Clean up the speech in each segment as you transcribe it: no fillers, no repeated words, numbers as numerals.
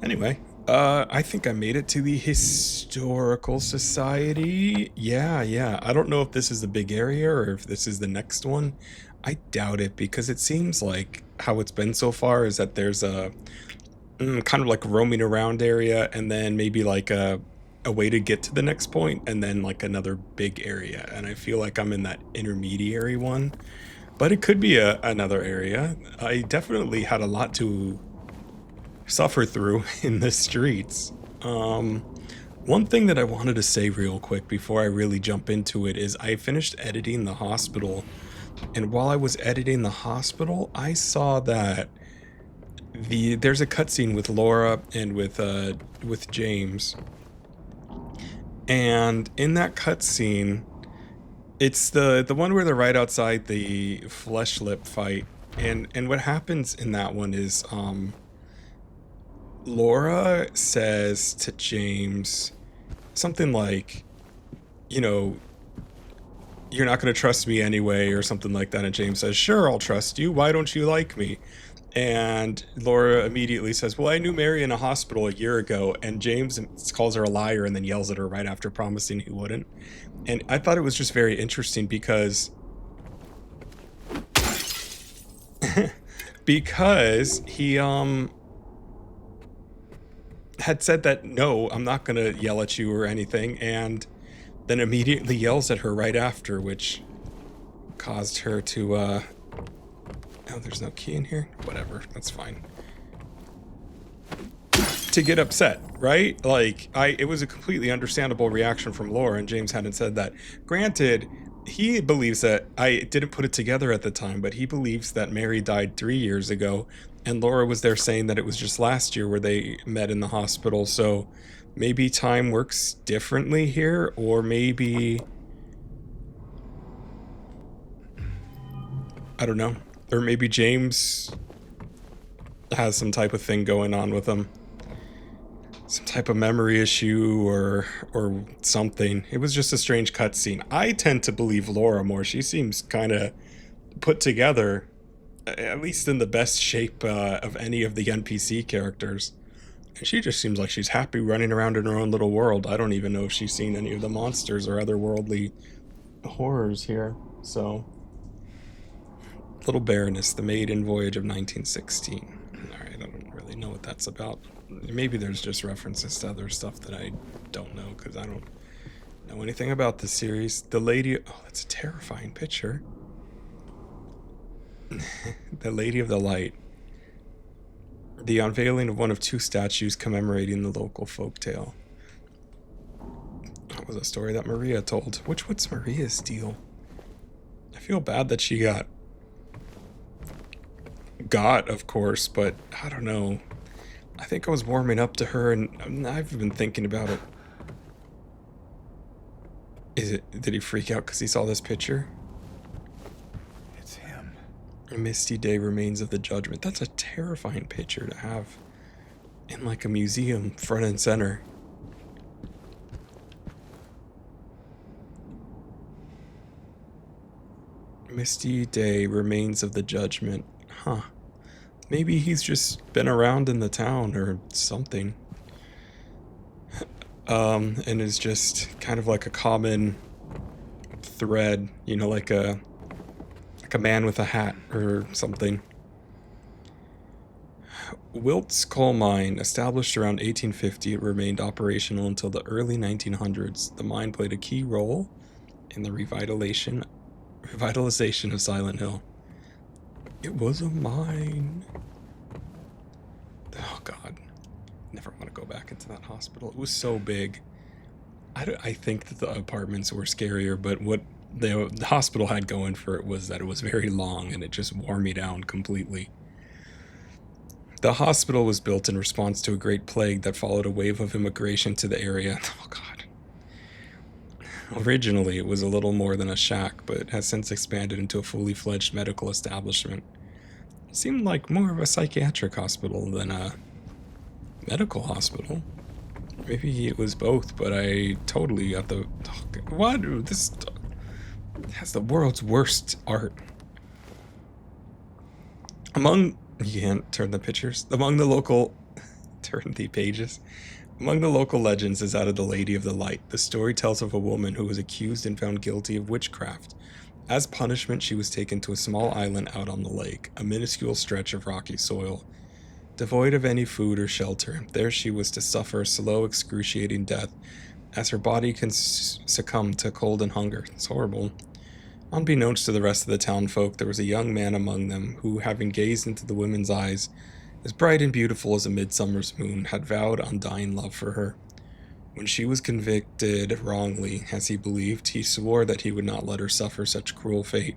Anyway, I think I made it to the Historical Society. Yeah. I don't know if this is the big area or if this is the next one. I doubt it because it seems like how it's been so far is that there's a kind of like roaming around area and then maybe like a way to get to the next point and then like another big area. And I feel like I'm in that intermediary one, but it could be another area. I definitely had a lot to suffer through in the streets. One thing that I wanted to say real quick before I really jump into it is I finished editing the hospital, and while I was editing the hospital, I saw that there's a cutscene with Laura and with James, and in that cutscene, it's the one where they're right outside the flesh lip fight, and what happens in that one is Laura says to James something like, you know, you're not going to trust me anyway, or something like that. And James says, sure, I'll trust you. Why don't you like me? And Laura immediately says, well, I knew Mary in a hospital a year ago. And James calls her a liar and then yells at her right after promising he wouldn't. And I thought it was just very interesting because he had said that, no, I'm not gonna yell at you or anything, and then immediately yells at her right after, which caused her to oh, there's no key in here? Whatever, that's fine. To get upset, right? Like, it was a completely understandable reaction from Laura, and James hadn't said that. Granted, he believes that, I didn't put it together at the time, but he believes that Mary died 3 years ago, and Laura was there saying that it was just last year where they met in the hospital, so maybe time works differently here, or maybe, I don't know, or maybe James has some type of thing going on with him. Some type of memory issue or something. It was just a strange cutscene. I tend to believe Laura more. She seems kind of put together, at least in the best shape of any of the NPC characters. And she just seems like she's happy running around in her own little world. I don't even know if she's seen any of the monsters or otherworldly horrors here. So, Little Baroness, the maiden voyage of 1916. Alright, I don't really know what that's about. Maybe there's just references to other stuff that I don't know, because I don't know anything about this series. The Lady... Oh, that's a terrifying picture. The Lady of the Light. The unveiling of one of 2 statues commemorating the local folktale. That was a story that Maria told. What's Maria's deal? I feel bad that she got, of course, but I don't know. I think I was warming up to her, and I've been thinking about it. Did he freak out because he saw this picture? It's him. A misty day remains of the judgment. That's a terrifying picture to have in like a museum, front and center. Misty day remains of the judgment. Huh. Maybe he's just been around in the town or something. And is just kind of like a common thread, you know, like a man with a hat or something. Wilt's coal mine, established around 1850, it remained operational until the early 1900s. The mine played a key role in the revitalization of Silent Hill. It was a mine. Oh god, never want to go back into that hospital. It was so big. I think that the apartments were scarier, but what the hospital had going for it was that it was very long, and it just wore me down completely. The hospital was built in response to a great plague that followed a wave of immigration to the area. Oh god. Originally, it was a little more than a shack, but has since expanded into a fully fledged medical establishment. It seemed like more of a psychiatric hospital than a medical hospital. Maybe it was both, but I totally got the... What? This has the world's worst art. You can't turn the pictures. Among the local Turn the pages. Among the local legends is that of the Lady of the Light. The story tells of a woman who was accused and found guilty of witchcraft. As punishment, she was taken to a small island out on the lake, a minuscule stretch of rocky soil. Devoid of any food or shelter, there she was to suffer a slow, excruciating death as her body succumbed to cold and hunger. It's horrible. Unbeknownst to the rest of the townfolk, there was a young man among them who, having gazed into the woman's eyes, as bright and beautiful as a midsummer's moon, had vowed undying love for her. When she was convicted wrongly, as he believed, he swore that he would not let her suffer such cruel fate.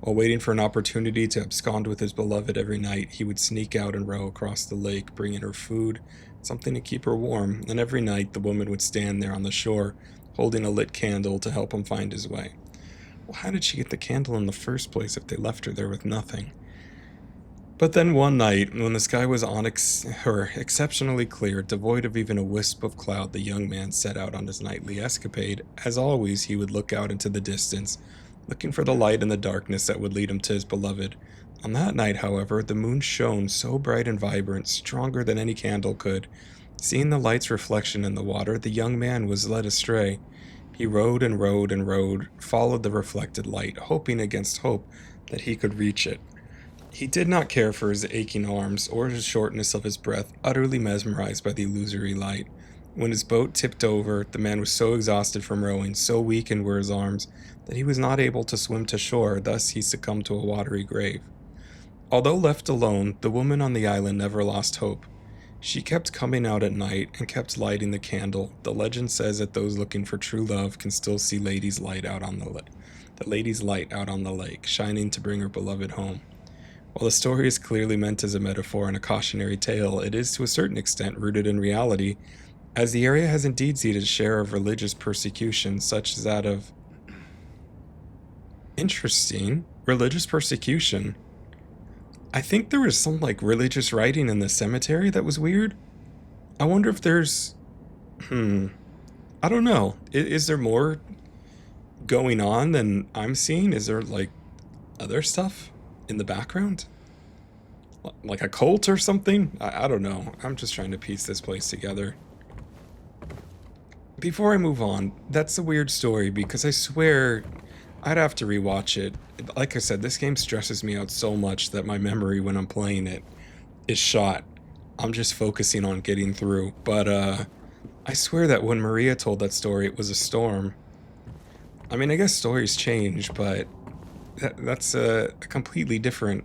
While waiting for an opportunity to abscond with his beloved every night, he would sneak out and row across the lake, bringing her food, something to keep her warm, and every night the woman would stand there on the shore, holding a lit candle to help him find his way. Well, how did she get the candle in the first place if they left her there with nothing? But then one night, when the sky was exceptionally clear, devoid of even a wisp of cloud, the young man set out on his nightly escapade. As always, he would look out into the distance, looking for the light in the darkness that would lead him to his beloved. On that night, however, the moon shone so bright and vibrant, stronger than any candle could. Seeing the light's reflection in the water, the young man was led astray. He rowed and rowed and rowed, followed the reflected light, hoping against hope that he could reach it. He did not care for his aching arms or the shortness of his breath, utterly mesmerized by the illusory light. When his boat tipped over, the man was so exhausted from rowing, so weakened were his arms, that he was not able to swim to shore, thus he succumbed to a watery grave. Although left alone, the woman on the island never lost hope. She kept coming out at night and kept lighting the candle. The legend says that those looking for true love can still see the lady's light out on the lake, shining to bring her beloved home. While the story is clearly meant as a metaphor and a cautionary tale, it is to a certain extent rooted in reality, as the area has indeed seen its share of religious persecution, such as that of... Interesting. Religious persecution. I think there was some, religious writing in the cemetery that was weird. I wonder if there's... I don't know. Is there more going on than I'm seeing? Is there, other stuff in the background? Like a cult or something? I don't know. I'm just trying to piece this place together. Before I move on, that's a weird story because I swear I'd have to rewatch it. Like I said, this game stresses me out so much that my memory when I'm playing it is shot. I'm just focusing on getting through. But I swear that when Maria told that story, it was a storm. I mean, I guess stories change, but that's a completely different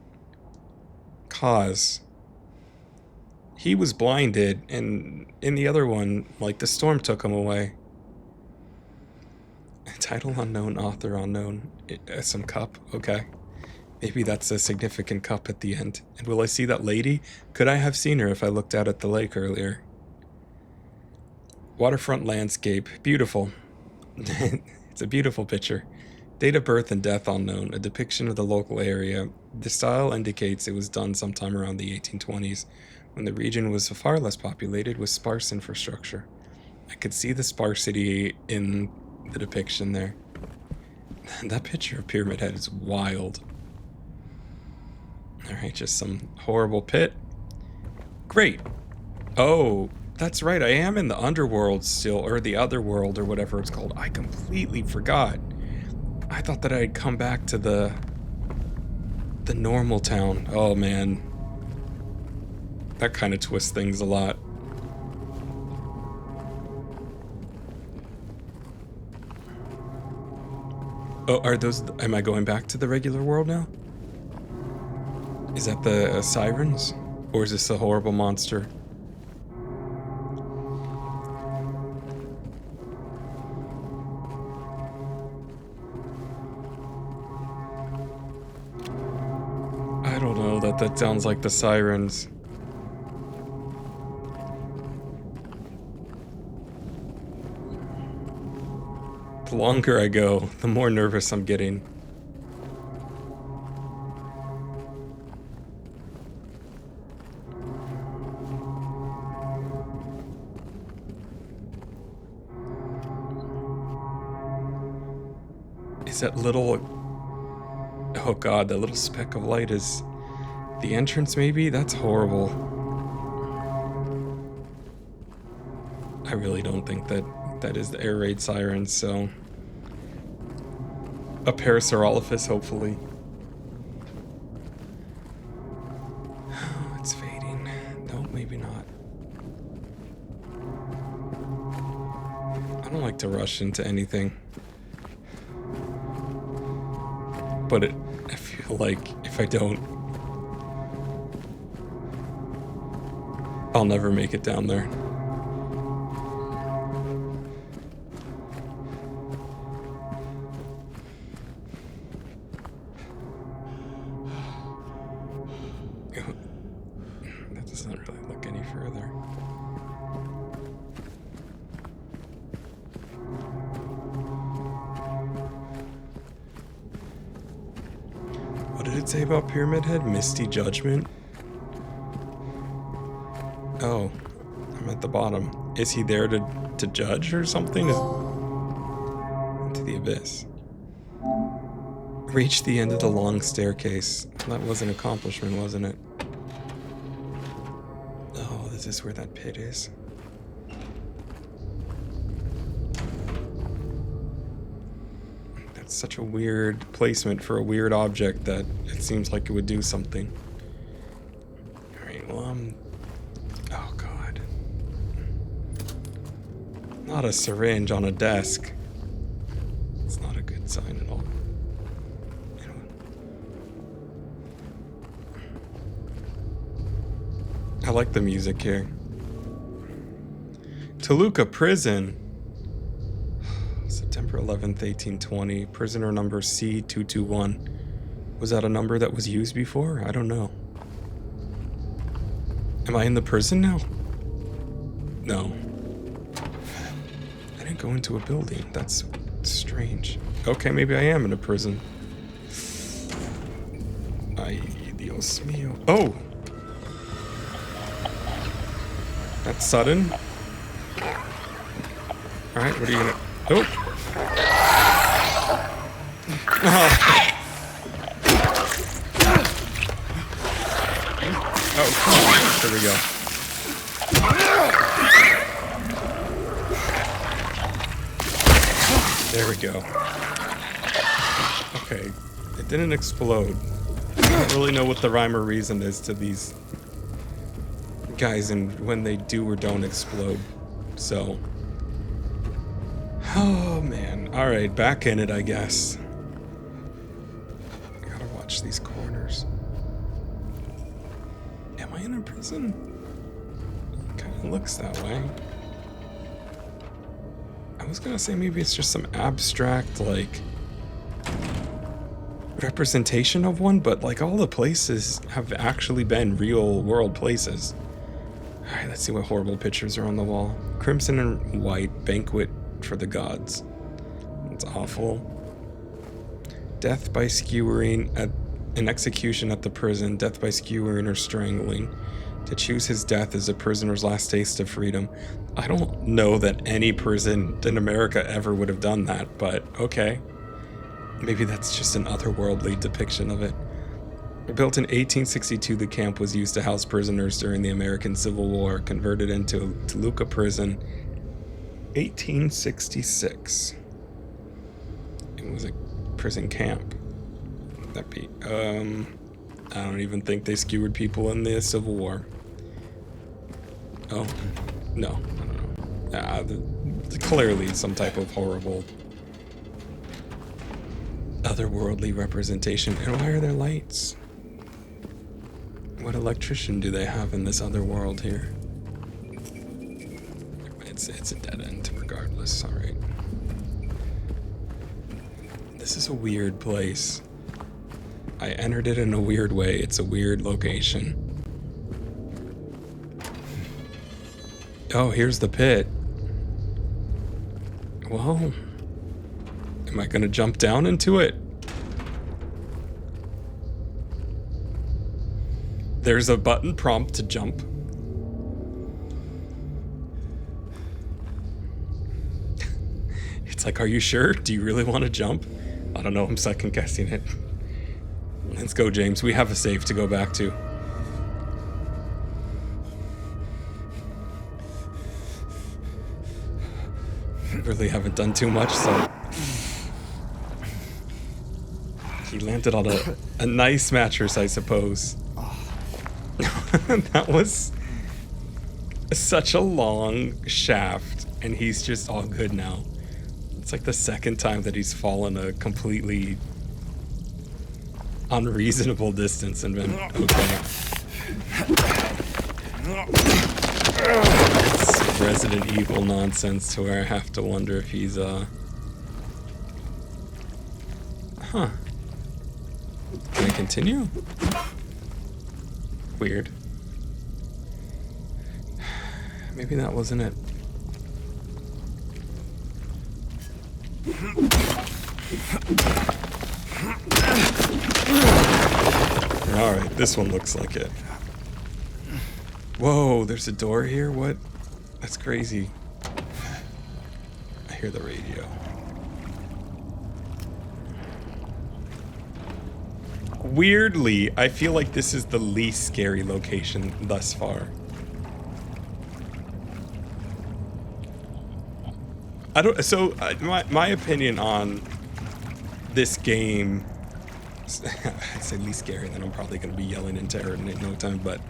cause. He was blinded, and in the other one, the storm took him away. Title unknown, author unknown. Some cup, okay. Maybe that's a significant cup at the end. And will I see that lady? Could I have seen her if I looked out at the lake earlier? Waterfront landscape, beautiful. It's a beautiful picture. Date of birth and death unknown, a depiction of the local area. The style indicates it was done sometime around the 1820s, when the region was far less populated with sparse infrastructure. I could see the sparsity in the depiction there. That picture of Pyramid Head is wild. Alright, just some horrible pit. Great. Oh, that's right, I am in the underworld still, or the other world, or whatever it's called. I completely forgot. I thought that I'd come back to the normal town. Oh man. That kind of twists things a lot. Oh, am I going back to the regular world now? Is that the sirens? Or is this a horrible monster? I don't know, that sounds like the sirens. The longer I go, the more nervous I'm getting. Is that little... Oh god, that little speck of light is... the entrance maybe? That's horrible. I really don't think that is the air raid sirens, so... A Parasaurolophus, hopefully. Oh, it's fading. No, maybe not. I don't like to rush into anything. But I feel like if I don't, I'll never make it down there. That doesn't really look any further. What did it say about Pyramid Head? Misty Judgment? Oh, I'm at the bottom. Is he there to judge or something? Into the abyss. Reach the end of the long staircase. That was an accomplishment, wasn't it? Oh, this is where that pit is. That's such a weird placement for a weird object that it seems like it would do something. Alright, well, oh, God. Not a syringe on a desk. It's not a good sign at all. I like the music here. Toluca Prison. September 11th, 1820. Prisoner number C221. Was that a number that was used before? I don't know. Am I in the prison now? No. I didn't go into a building. That's strange. Okay, maybe I am in a prison. Ay, Dios mío. Oh! That's sudden. Alright, what are you gonna... Oh! Oh, come on. There we go. There we go. Okay, it didn't explode. I don't really know what the rhyme or reason is to these guys and when they do or don't explode. So... Oh, man. Alright, back in it, I guess. I gotta watch these corners. Am I in a prison? Kinda looks that way. I was gonna say maybe it's just some abstract, like, representation of one, but, like, all the places have actually been real world places. Alright, let's see what horrible pictures are on the wall. Crimson and white, banquet for the gods. That's awful. Death by skewering at an execution at the prison. Death by skewering or strangling. To choose his death is a prisoner's last taste of freedom. I don't know that any prison in America ever would have done that, but okay. Maybe that's just an otherworldly depiction of it. Built in 1862, the camp was used to house prisoners during the American Civil War, converted into Toluca Prison, 1866. It was a prison camp. That be, I don't even think they skewered people in the Civil War. Oh, no. Clearly some type of horrible otherworldly representation. And why are there lights? What electrician do they have in this other world here? It's a dead end regardless, alright. This is a weird place. I entered it in a weird way. It's a weird location. Oh, here's the pit. Well, am I gonna jump down into it? There's a button prompt to jump. It's like, are you sure? Do you really want to jump? I don't know, I'm second guessing it. Let's go, James. We have a save to go back to. Really haven't done too much, so he landed on a nice mattress, I suppose. That was such a long shaft, and he's just all good now. It's like the second time that he's fallen a completely unreasonable distance and been okay. It's Resident Evil nonsense to where I have to wonder if he's Huh. Can I continue? Weird. Maybe that wasn't it. Alright, this one looks like it. Whoa, there's a door here? What? That's crazy. I hear the radio. Weirdly, I feel like this is the least scary location thus far. My opinion on this game, I say least scary, then I'm probably going to be yelling in terror in no time, but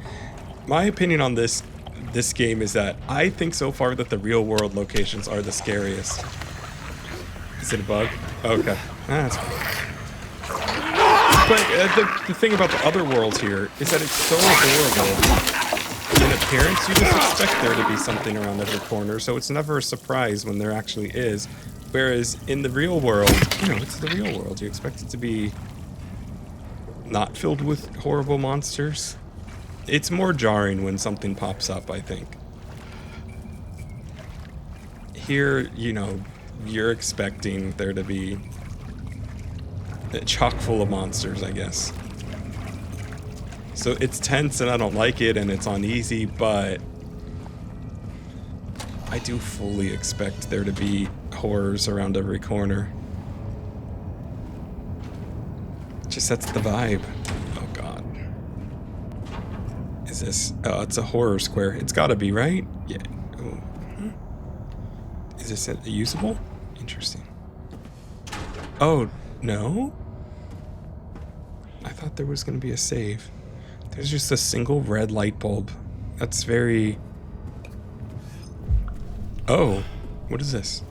my opinion on this game is that I think so far that the real world locations are the scariest. Is it a bug? Okay. That's cool. But the thing about the other worlds here is that it's so horrible. In appearance, you just expect there to be something around every corner, so it's never a surprise when there actually is. Whereas in the real world, it's the real world. You expect it to be not filled with horrible monsters. It's more jarring when something pops up, I think. Here, you're expecting there to be chock full of monsters, I guess. So it's tense and I don't like it and it's uneasy, but I do fully expect there to be horrors around every corner. It just sets the vibe. Oh god. Is this... Oh, it's a horror square. It's gotta be, right? Yeah. Oh. Is this usable? Interesting. Oh, no? I thought there was gonna be a save. There's just a single red light bulb. That's very... Oh, what is this?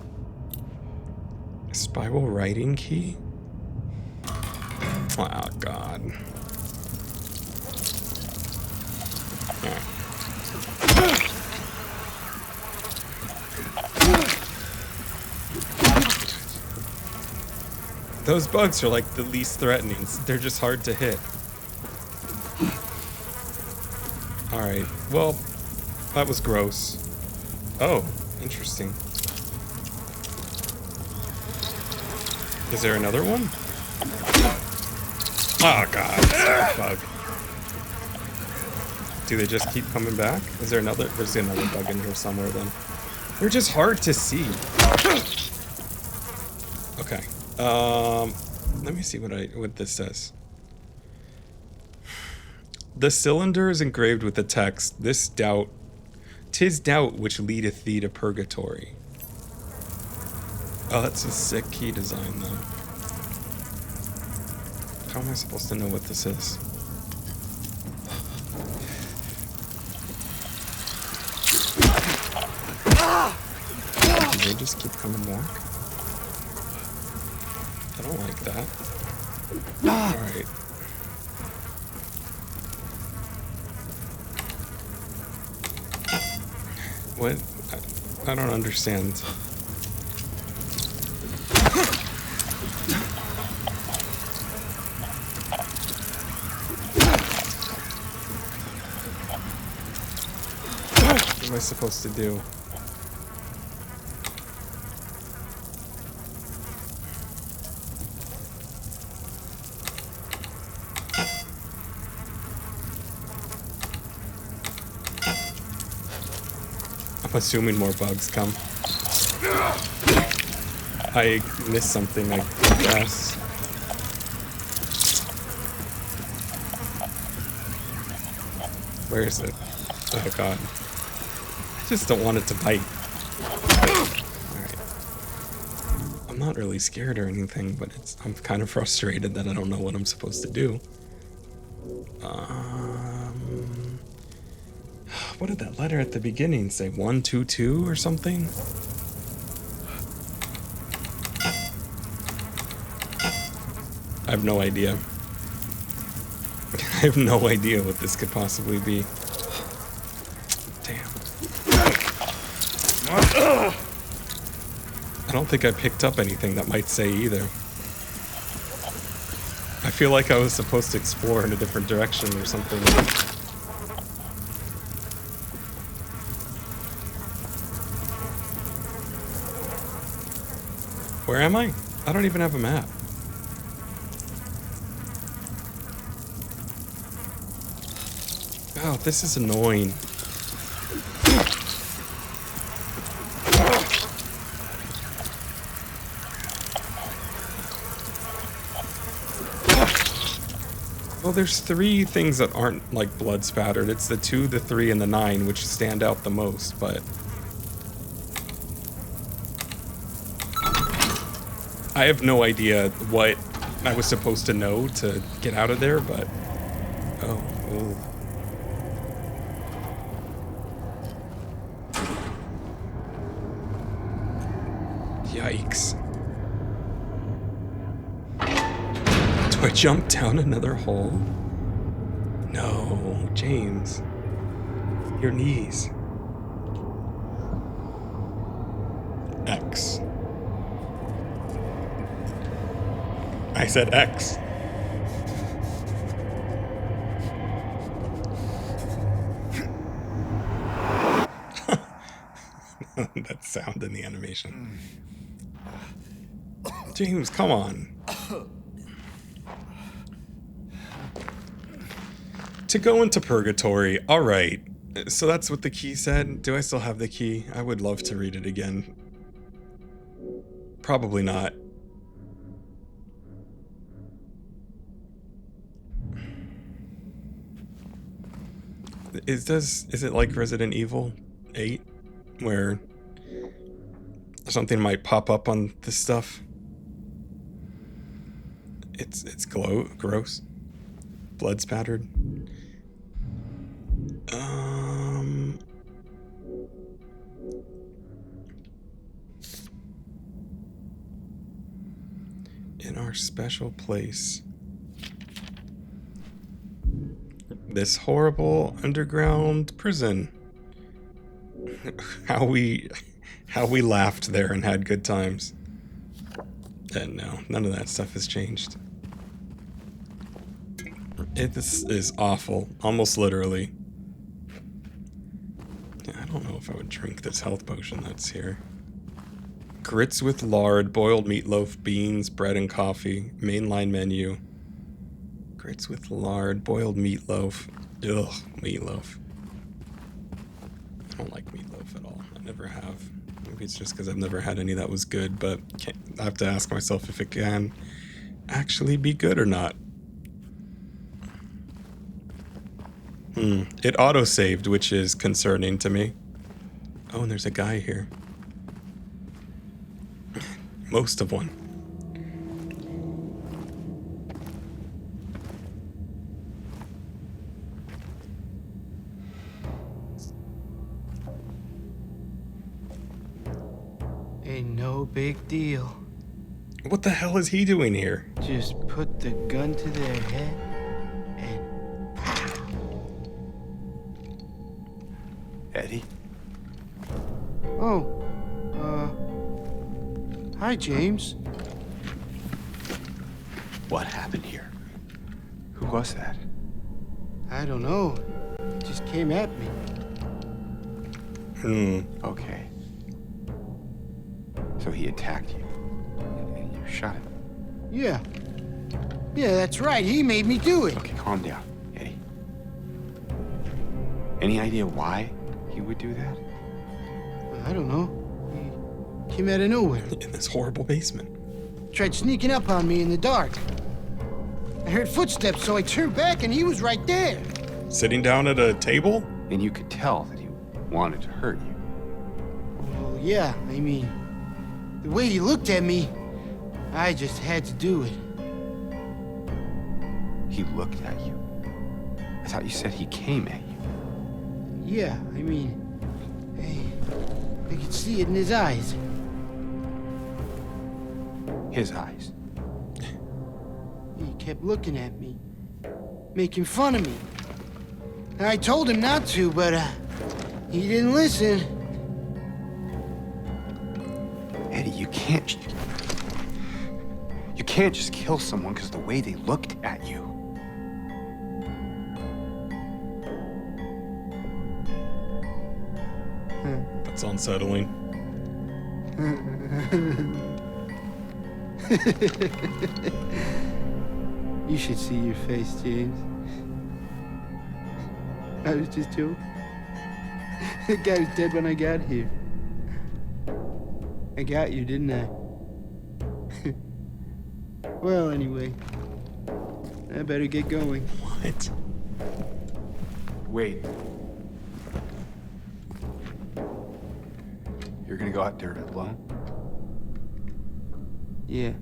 A spiral writing key? Oh, God. Yeah. Those bugs are like the least threatening. They're just hard to hit. Alright, well, that was gross. Oh, interesting. Is there another one? Oh god, it's a bug. Do they just keep coming back? Is there another? There's another bug in here somewhere then. They're just hard to see. Okay. Let me see what this says. The cylinder is engraved with the text, "'Tis doubt which leadeth thee to purgatory." Oh, that's a sick key design, though. How am I supposed to know what this is? Do they just keep coming back? I don't like that. Alright. What? I don't understand. What am I supposed to do? I'm assuming more bugs come. I missed something, I guess. Where is it? Oh god. I just don't want it to bite. Alright. I'm not really scared or anything, but I'm kind of frustrated that I don't know what I'm supposed to do. What did that letter at the beginning say? 122 or something? I have no idea. I have no idea what this could possibly be. Damn. I don't think I picked up anything that might say either. I feel like I was supposed to explore in a different direction or something. Where am I? I don't even have a map. Oh, this is annoying. Well, there's 3 things that aren't, like, blood spattered. It's the 2, the 3, and the 9, which stand out the most, but... I have no idea what I was supposed to know to get out of there, but... Oh, ooh. Yikes. Do I jump down another hole? No, James. Your knees. X. I said X. That sound in the animation. James, come on. To go into purgatory. All right. So that's what the key said. Do I still have the key? I would love to read it again. Probably not. Is it like Resident Evil 8 where something might pop up on this stuff? It's gross. Blood spattered. In our special place. This horrible underground prison. How we laughed there and had good times. And no, none of that stuff has changed. This is awful, almost literally. I don't know if I would drink this health potion that's here. Grits with lard, boiled meatloaf, beans, bread and coffee. Mainline menu. Grits with lard, boiled meatloaf. Ugh, meatloaf. I don't like meatloaf at all. I never have. Maybe it's just because I've never had any that was good, but I have to ask myself if it can actually be good or not. It auto-saved, which is concerning to me. Oh, and there's a guy here. Most of one. Ain't no big deal. What the hell is he doing here? Just put the gun to their head and... Eddie? Oh, hi, James. What happened here? Who was that? I don't know. It just came at me. Okay. So he attacked you, and you shot him. Yeah. Yeah, that's right. He made me do it. Okay, calm down, Eddie. Any idea why he would do that? I don't know. He came out of nowhere. In this horrible basement. Tried sneaking up on me in the dark. I heard footsteps, so I turned back and he was right there. Sitting down at a table? And you could tell that he wanted to hurt you. Well, yeah, I mean, the way he looked at me, I just had to do it. He looked at you? I thought you said he came at you. Yeah, I mean, I could see it in his eyes. His eyes. He kept looking at me, making fun of me. And I told him not to, but he didn't listen. Eddie, you can't just kill someone because of the way they looked at you. That's unsettling. You should see your face, James. I was just joking. The guy was dead when I got here. I got you, didn't I? Well, anyway, I better get going. What? Wait. You're gonna go out there alone? Yeah.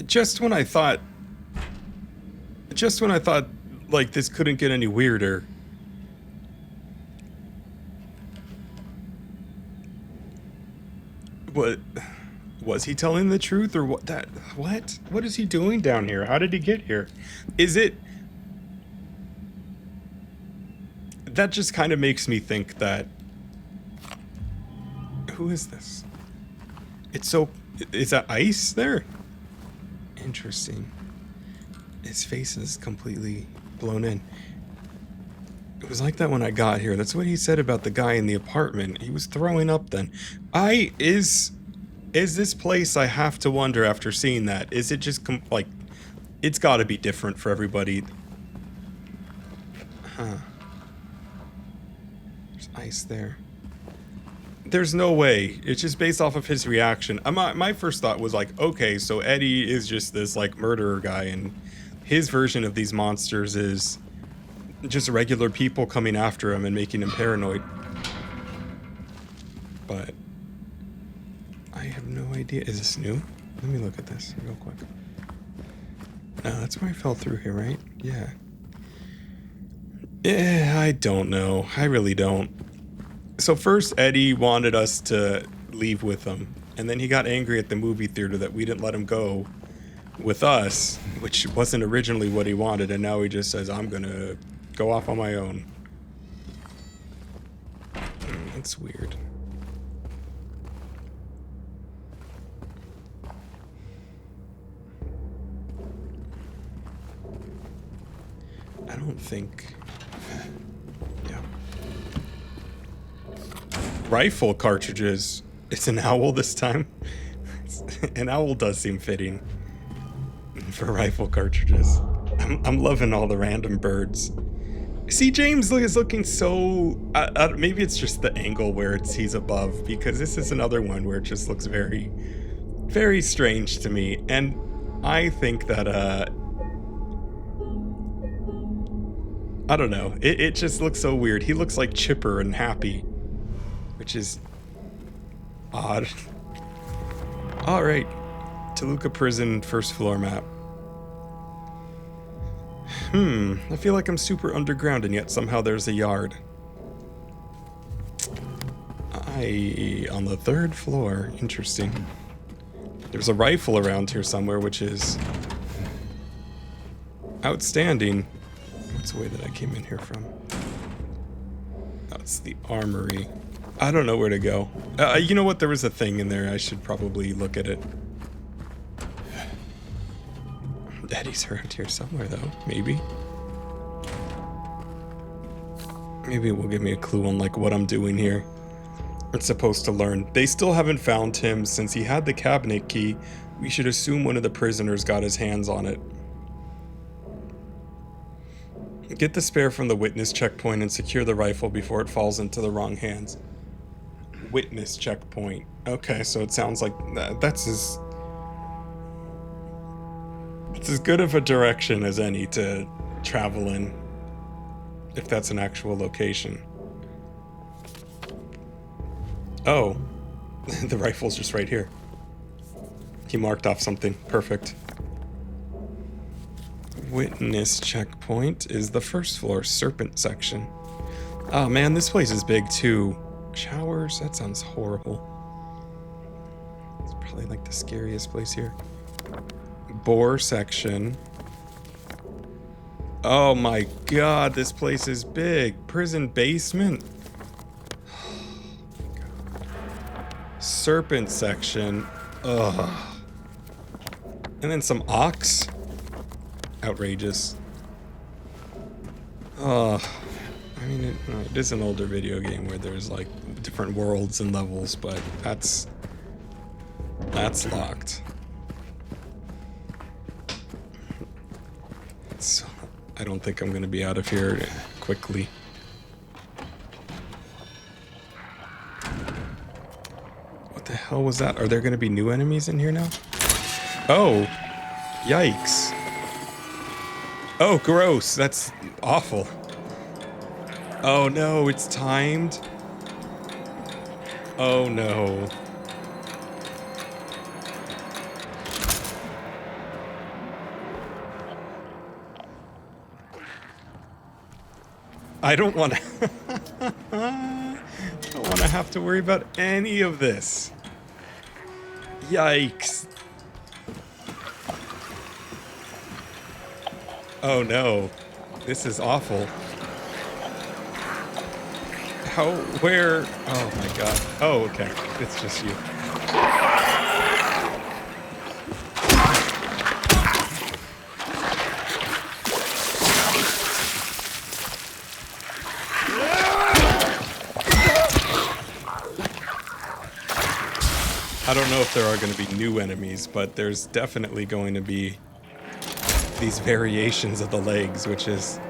Just when I thought like this couldn't get any weirder. What was he telling the truth or what? What is he doing down here? How did he get here? Is it that just kind of makes me think that who is this? Is that ice there? Interesting. His face is completely blown in. It was like that when I got here. That's what he said about the guy in the apartment. He was throwing up then. Is this place, I have to wonder after seeing that, is it just like, it's got to be different for everybody. Huh. There's ice there. There's no way. It's just based off of his reaction. My first thought was like, okay, so Eddie is just this like murderer guy, and his version of these monsters is just regular people coming after him and making him paranoid. But I have no idea. Is this new? Let me look at this real quick. No, that's where I fell through here, right? Yeah. Yeah, I don't know. I really don't. So first, Eddie wanted us to leave with him, and then he got angry at the movie theater that we didn't let him go with us, which wasn't originally what he wanted, and now he just says, I'm gonna go off on my own. That's weird. I don't think... Yeah. Rifle cartridges. It's an owl this time. An owl does seem fitting for rifle cartridges. I'm loving all the random birds. See, James is looking so... maybe it's just the angle where he's above, because this is another one where it just looks very, very strange to me. And I think that, I don't know. It just looks so weird. He looks like chipper and happy, which is odd. All right. Toluca Prison, first floor map. I feel like I'm super underground and yet somehow there's a yard. On the third floor. Interesting. There's a rifle around here somewhere, which is outstanding. What's the way that I came in here from? That's the armory. I don't know where to go. You know what? There was a thing in there. I should probably look at it. Eddie's around here somewhere, though. Maybe. Maybe it will give me a clue on, like, what I'm doing here. It's supposed to learn. They still haven't found him. Since he had the cabinet key, we should assume one of the prisoners got his hands on it. Get the spare from the witness checkpoint and secure the rifle before it falls into the wrong hands. Witness checkpoint. Okay, so it sounds like that's as good of a direction as any to travel in. If that's an actual location. Oh, the rifle's just right here. He marked off something. Perfect. Witness checkpoint is the first floor, Serpent Section. Oh man, this place is big too. Showers? That sounds horrible. It's probably like the scariest place here. Boar Section. Oh my god, this place is big. Prison basement. Serpent Section. Ugh. And then some ox. Outrageous. I mean, it is an older video game where there's like different worlds and levels, but that's locked. So I don't think I'm gonna be out of here quickly. What the hell was that? Are there gonna be new enemies in here now? Oh, yikes. Oh, gross. That's awful. Oh no, it's timed. Oh no. I don't want to I don't want to have to worry about any of this. Yikes. Oh no. This is awful. How? Where? Oh my god. Oh, okay. It's just you. I don't know if there are going to be new enemies, but there's definitely going to be these variations of the legs, which is,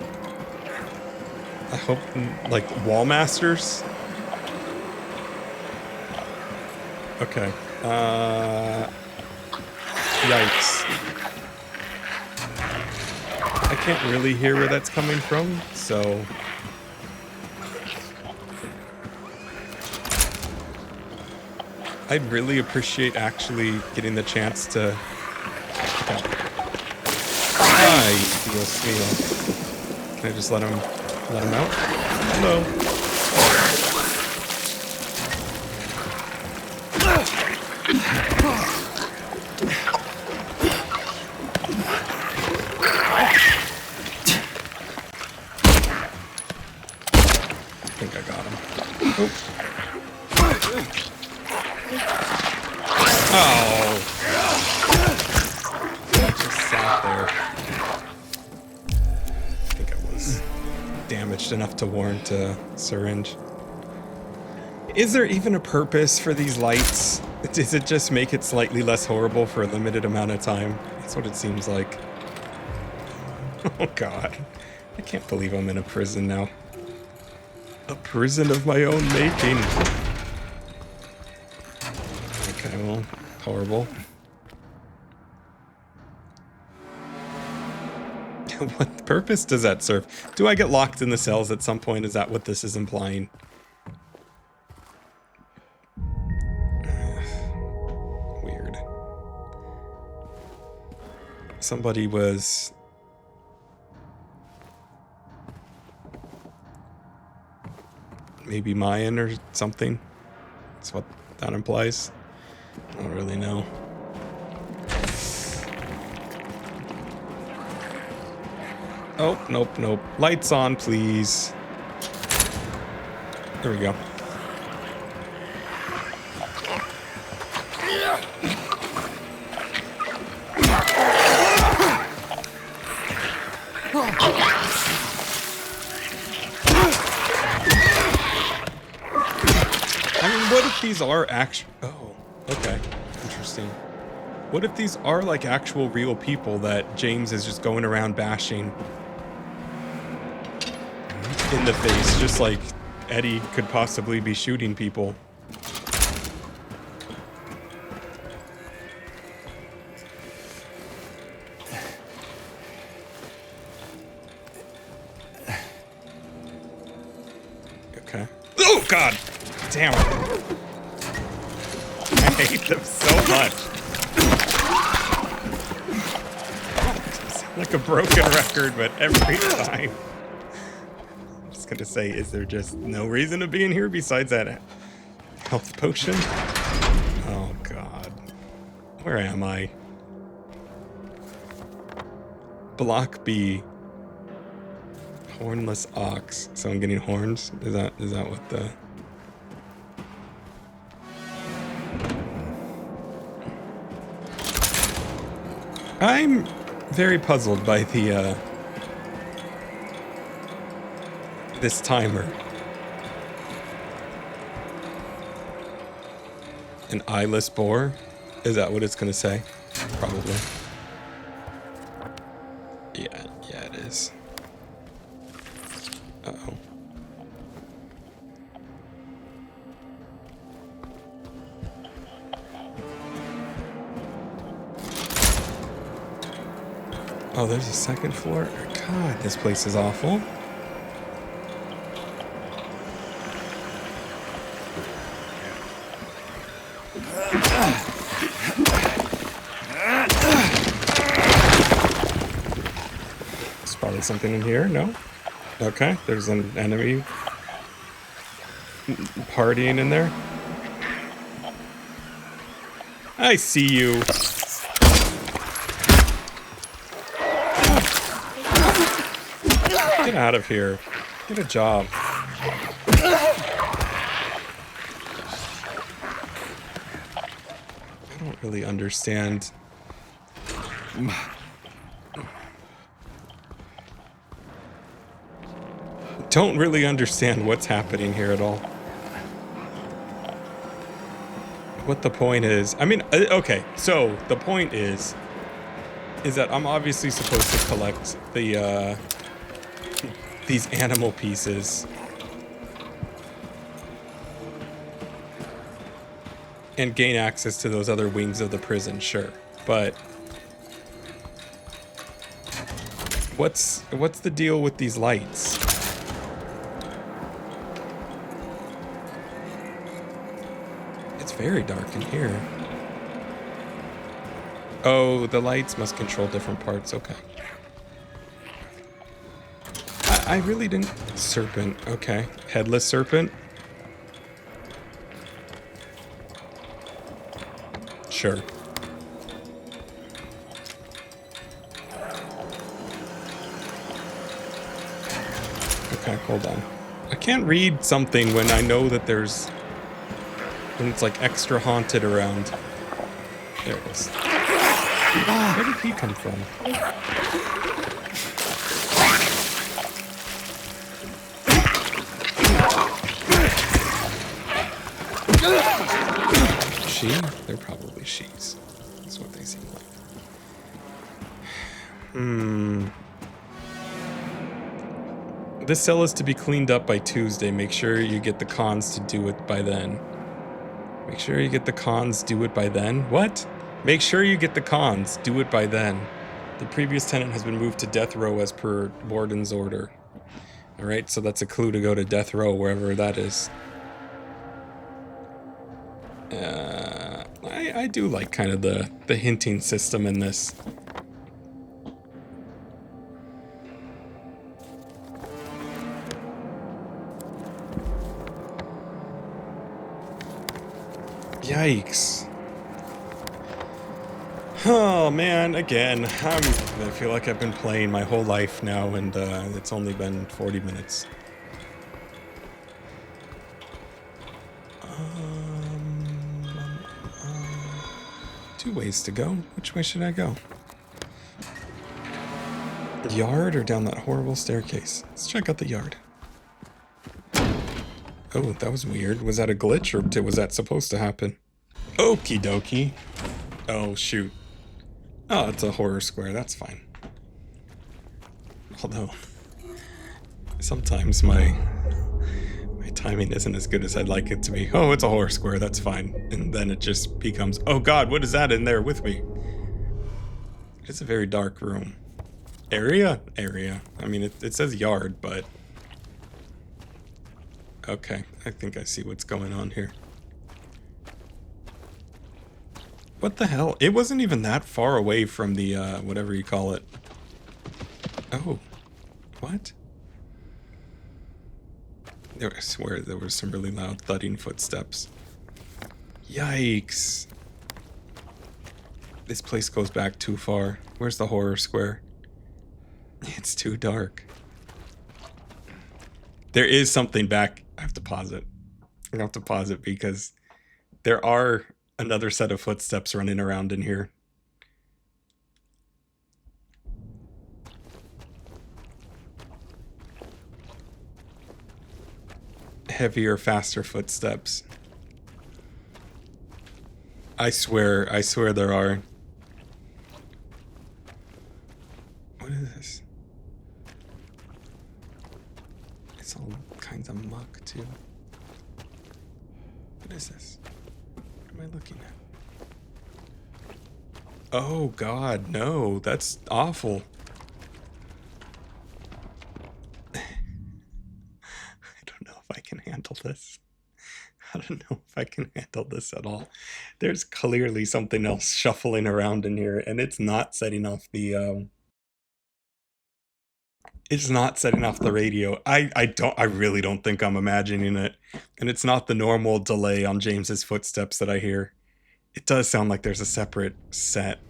I hope, like wall masters. Okay. Yikes. I can't really hear where that's coming from, so. I'd really appreciate actually getting the chance to. Hi, Steel Steel. Can I just let him out? Hello. I think I got him. Oh. Oh. I just sat there. I think I was damaged enough to warrant a syringe. Is there even a purpose for these lights? Does it just make it slightly less horrible for a limited amount of time? That's what it seems like. Oh god. I can't believe I'm in a prison now. A prison of my own making. Okay, well, horrible. What purpose does that serve? Do I get locked in the cells at some point? Is that what this is implying? Weird. Somebody was... maybe Mayan or something? That's what that implies. I don't really know. Oh, nope, nope. Lights on, please. There we go. I mean, what if these are actual... Oh, okay. Interesting. What if these are like actual real people that James is just going around bashing in the face, just like Eddie could possibly be shooting people? God. Damn it. I hate them so much. Sound like a broken record, but every time. I'm just gonna say, is there just no reason to be in here besides that health potion? Oh God. Where am I? Block B. Hornless ox. So I'm getting horns? Is that what the... I'm very puzzled by the, this timer. An eyeless boar? Is that what it's gonna say? Probably. Yeah, it is. Uh-oh. Oh, there's a second floor? God, this place is awful. There's probably something in here, no? Okay, there's an enemy partying in there. I see you. Get out of here. Get a job. I don't really understand. Don't really understand what's happening here at all. What the point is. I mean, okay, so the point is that I'm obviously supposed to collect the, these animal pieces. And gain access to those other wings of the prison, sure. But what's the deal with these lights? It's very dark in here. Oh, the lights must control different parts, okay. I really didn't... Serpent, okay. Headless serpent? Sure. Okay, hold on. I can't read something when I know that there's... when it's like extra haunted around. There it is. Where did he come from? She? They're probably she's. That's what they seem like. This cell is to be cleaned up by Tuesday. Make sure you get the cons to do it by then. Make sure you get the cons, do it by then? What? Make sure you get the cons, do it by then. The previous tenant has been moved to death row as per warden's order. Alright, so that's a clue to go to death row, wherever that is. I do like kind of the hinting system in this. Yikes. Oh man, again, I feel like I've been playing my whole life now and it's only been 40 minutes. Two ways to go. Which way should I go? Yard or down that horrible staircase? Let's check out the yard. Oh, that was weird. Was that a glitch or was that supposed to happen? Okie dokie. Oh, shoot. Oh, it's a horror square. That's fine. Although, sometimes my timing isn't as good as I'd like it to be. Oh, it's a horror square. That's fine. And then it just becomes, oh God, what is that in there with me? It's a very dark room. Area? Area. I mean, it says yard, but... Okay, I think I see what's going on here. What the hell? It wasn't even that far away from the, whatever you call it. Oh. What? I swear there were some really loud thudding footsteps. Yikes. This place goes back too far. Where's the horror square? It's too dark. There is something back. I have to pause it. I have to pause it because there are another set of footsteps running around in here. Heavier, faster footsteps. I swear there are. What is this? It's all kinds of muck, too. What is this? What am I looking at? Oh, God, no. That's awful. I don't know if I can handle this. I don't know if I can handle this at all. There's clearly something else shuffling around in here, and it's not setting off the, it's not setting off the radio. I really don't think I'm imagining it. And it's not the normal delay on James's footsteps that I hear. It does sound like there's a separate set.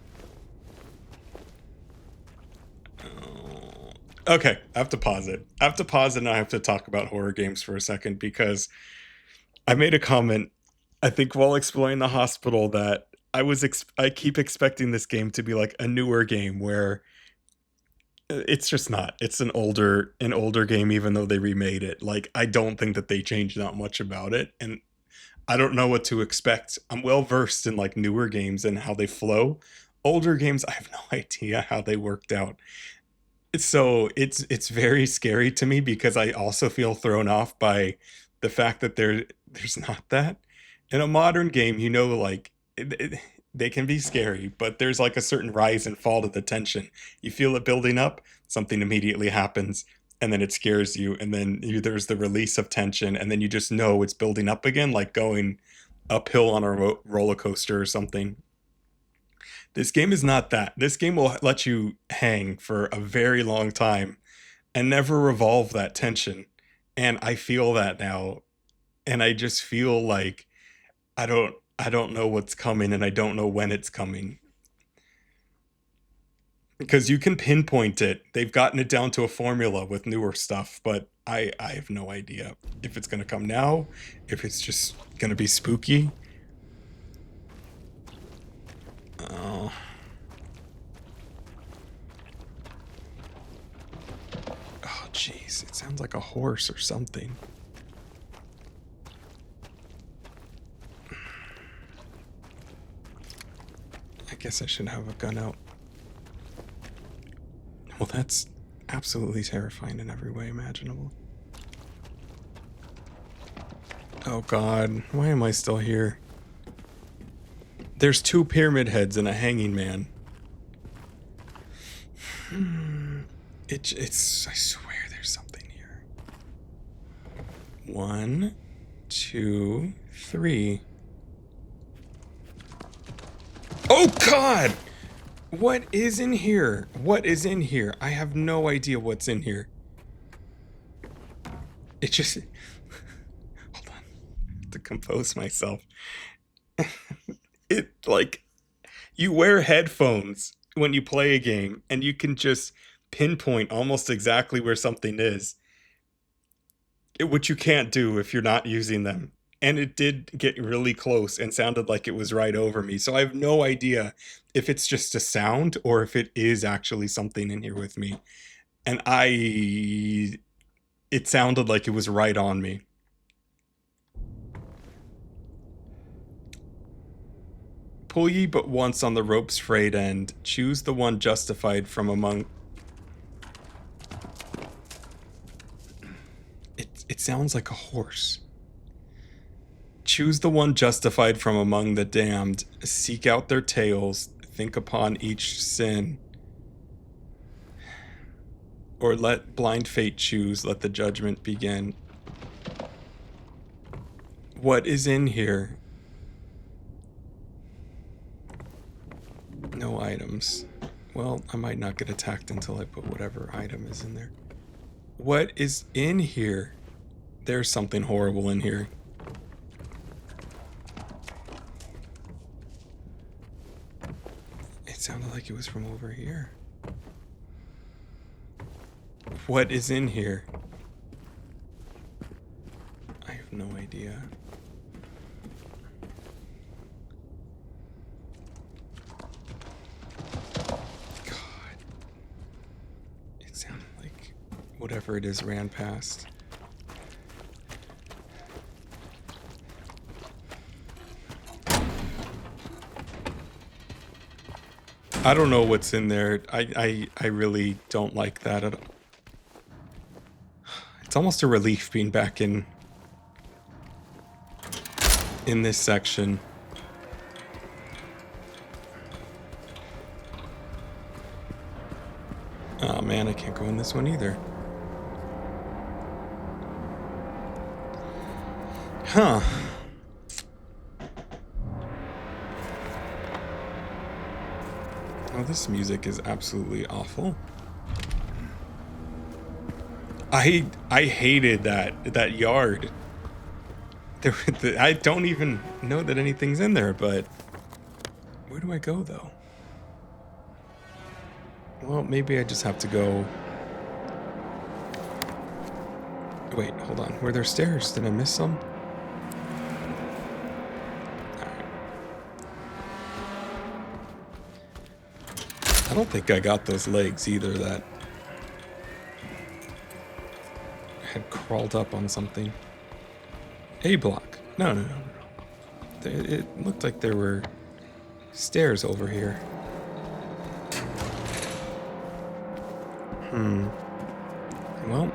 Okay, I have to pause it. I have to pause it and I have to talk about horror games for a second because I made a comment, I think while exploring the hospital, that I keep expecting this game to be like a newer game where it's just not. It's an older game even though they remade it. Like I don't think that they changed that much about it and I don't know what to expect. I'm well versed in like newer games and how they flow. Older games, I have no idea how they worked out. So it's very scary to me because I also feel thrown off by the fact that there's not that. In a modern game, you know, like they can be scary, but there's like a certain rise and fall to the tension. You feel it building up, something immediately happens, and then it scares you, and then there's the release of tension, and then you just know it's building up again, like going uphill on a roller coaster or something. This game is not that. This game will let you hang for a very long time and never revolve that tension. And I feel that now. And I just feel like I don't know what's coming and I don't know when it's coming. Because you can pinpoint it. They've gotten it down to a formula with newer stuff, but I have no idea if it's gonna come now, if it's just gonna be spooky. Oh. Oh, jeez. It sounds like a horse or something. I guess I should have a gun out. Well, that's absolutely terrifying in every way imaginable. Oh, God. Why am I still here? There's 2 pyramid heads and a hanging man. It's I swear there's something here. 1, 2, 3. Oh God! What is in here? What is in here? I have no idea what's in here. It just hold on. To compose myself. It like you wear headphones when you play a game and you can just pinpoint almost exactly where something is, which you can't do if you're not using them. And it did get really close and sounded like it was right over me. So I have no idea if it's just a sound or if it is actually something in here with me. And it sounded like it was right on me. Pull ye but once on the rope's frayed end. Choose the one justified from among... It sounds like a horse. Choose the one justified from among the damned. Seek out their tales. Think upon each sin. Or let blind fate choose. Let the judgment begin. What is in here? No items. Well, I might not get attacked until I put whatever item is in there. What is in here? There's something horrible in here. It sounded like it was from over here. What is in here? I have no idea. God. It sounded like whatever it is ran past. I don't know what's in there. I really don't like that at all. It's almost a relief being back in this section. Oh man, I can't go in this one either. Huh. Oh, this music is absolutely awful. I hated that yard. I don't even know that anything's in there, but where do I go though? Well, maybe I just have to go. Wait, hold on. Were there stairs? Did I miss some? Alright. I don't think I got those legs either that had crawled up on something. A block. No. It looked like there were stairs over here. Well.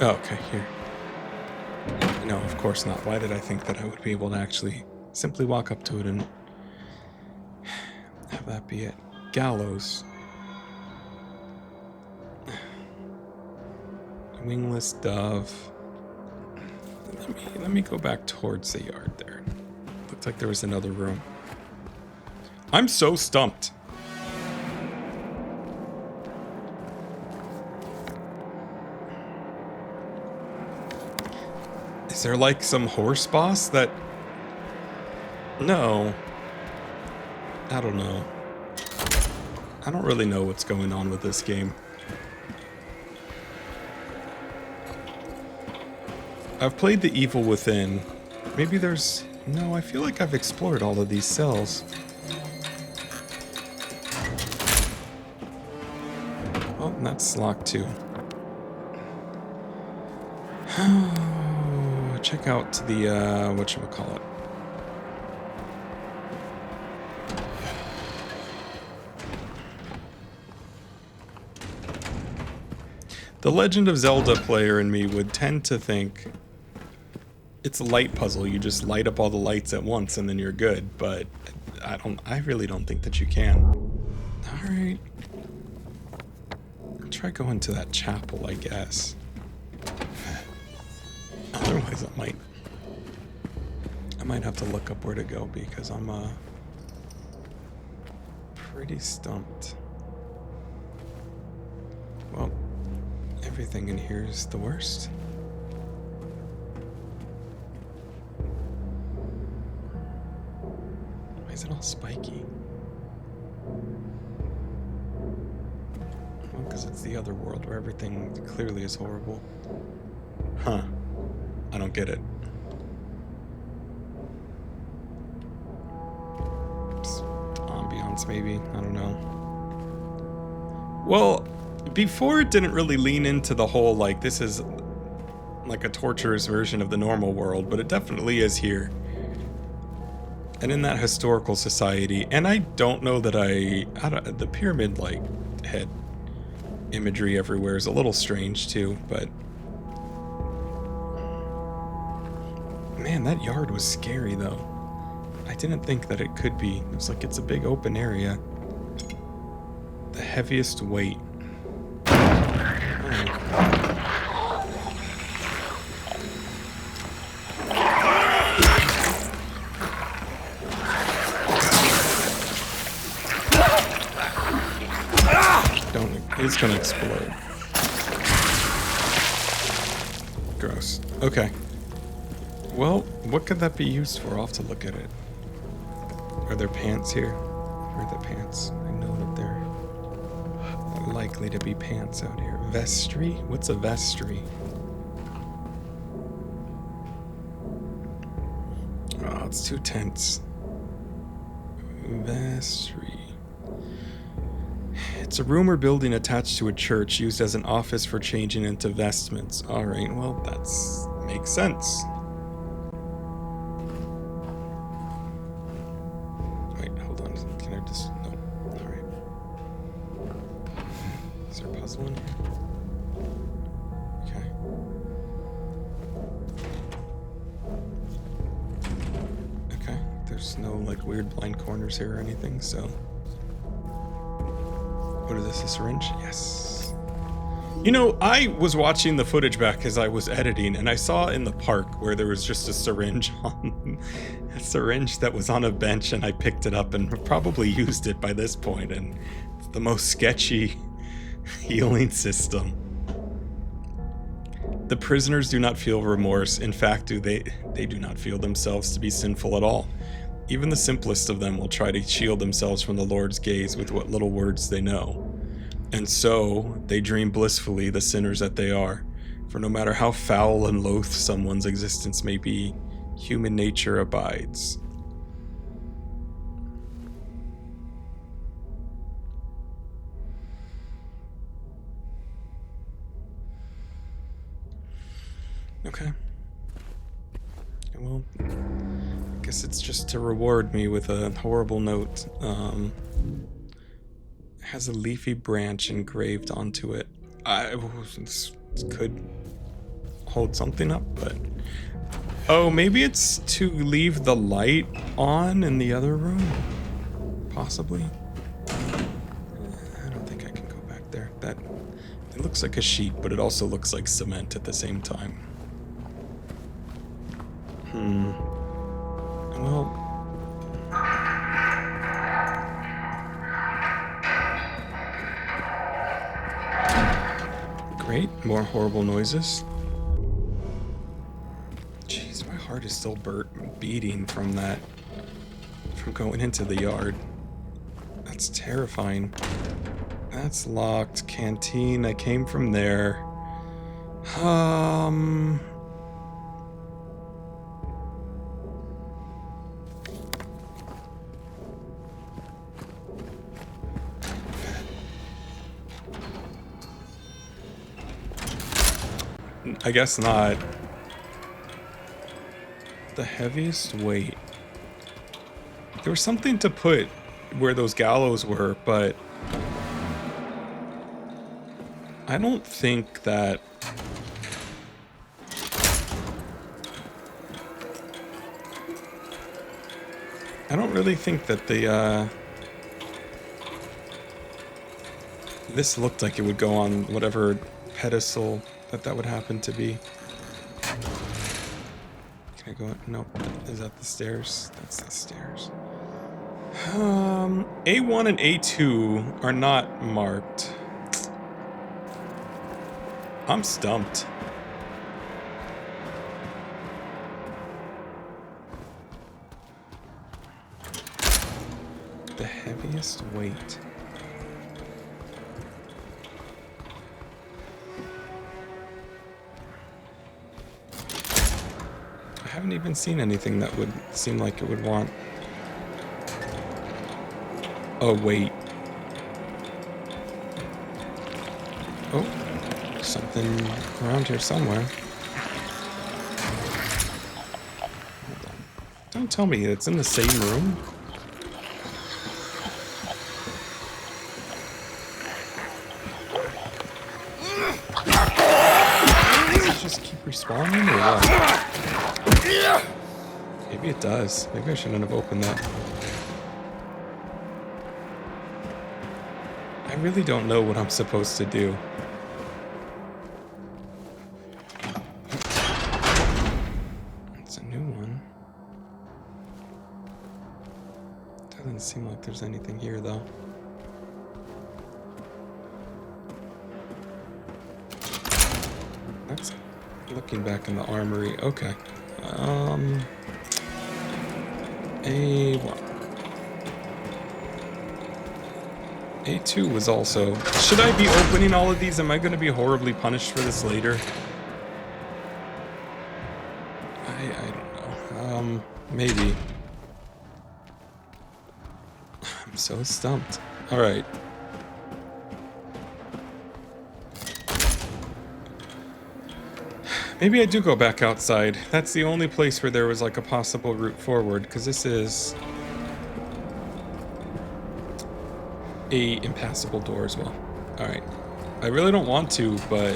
Oh, okay, here. No, of course not. Why did I think that I would be able to actually simply walk up to it and have that be it? Gallows. Wingless dove. Let me go back towards the yard there. Looked like there was another room. I'm so stumped. Is there like some horse boss that... No. I don't know. I don't really know what's going on with this game. I've played The Evil Within. Maybe there's... No, I feel like I've explored all of these cells. Oh, that's locked too. Check out the, whatchamacallit. The Legend of Zelda player in me would tend to think it's a light puzzle. You just light up all the lights at once and then you're good, but I really don't think that you can. All right. I'll try going to that chapel, I guess. Otherwise, I might have to look up where to go because I'm pretty stumped. Well, everything in here is the worst. Why is it all spiky? Well, because it's the other world where everything clearly is horrible. Huh. I don't get it. Just ambiance, maybe. I don't know. Well, before it didn't really lean into the whole, like, this is like a torturous version of the normal world, but it definitely is here. And in that historical society, and I don't know that the pyramid, like, head imagery everywhere is a little strange too, but man, that yard was scary, though. I didn't think that it could be. It was like it's a big open area. The heaviest weight. Oh. It's gonna explode. Gross. Okay. Well, what could that be used for? I'll have to look at it. Are there pants here? Where are the pants? I know that there are likely to be pants out here. Vestry? What's a vestry? Oh, it's too tense. Vestry. It's a room or building attached to a church used as an office for changing into vestments. Alright, well, that's makes sense. Wait, hold on. Can I just... No. Alright. Is there a puzzle in here? Okay. Okay. There's no, like, weird blind corners here or anything, so... What is this, a syringe? Yes. You know, I was watching the footage back as I was editing, and I saw in the park where there was just a syringe that was on a bench, and I picked it up and probably used it by this point, and it's the most sketchy healing system. The prisoners do not feel remorse. In fact, they do not feel themselves to be sinful at all. Even the simplest of them will try to shield themselves from the Lord's gaze with what little words they know. And so, they dream blissfully, the sinners that they are. For no matter how foul and loathsome one's existence may be, human nature abides. Okay. Well... I guess it's just to reward me with a horrible note. It has a leafy branch engraved onto it. This could hold something up, but... Oh, maybe it's to leave the light on in the other room? Possibly? I don't think I can go back there. It looks like a sheet, but it also looks like cement at the same time. Well, great, more horrible noises. Jeez, my heart is still beating from that, from going into the yard. That's terrifying. That's locked. Canteen, I came from there. I guess not. The heaviest weight. There was something to put where those gallows were, but I don't think that... I don't really think that the, this looked like it would go on whatever pedestal that would happen to be. Can I go? Nope. Is that the stairs? That's the stairs. A1 and A2 are not marked. I'm stumped. The heaviest weight. I haven't even seen anything that would seem like it would want a weight. Oh, something around here somewhere. Hold on. Don't tell me it's in the same room. Does it just keep respawning or what? Maybe it does. Maybe I shouldn't have opened that. I really don't know what I'm supposed to do. It's a new one. Doesn't seem like there's anything here though. Looking back in the armory. Okay. A1. A2 was also... Should I be opening all of these? Am I going to be horribly punished for this later? I don't know. Maybe. I'm so stumped. Alright. Maybe I do go back outside. That's the only place where there was like a possible route forward, because this is a impassable door as well. Alright. I really don't want to, but...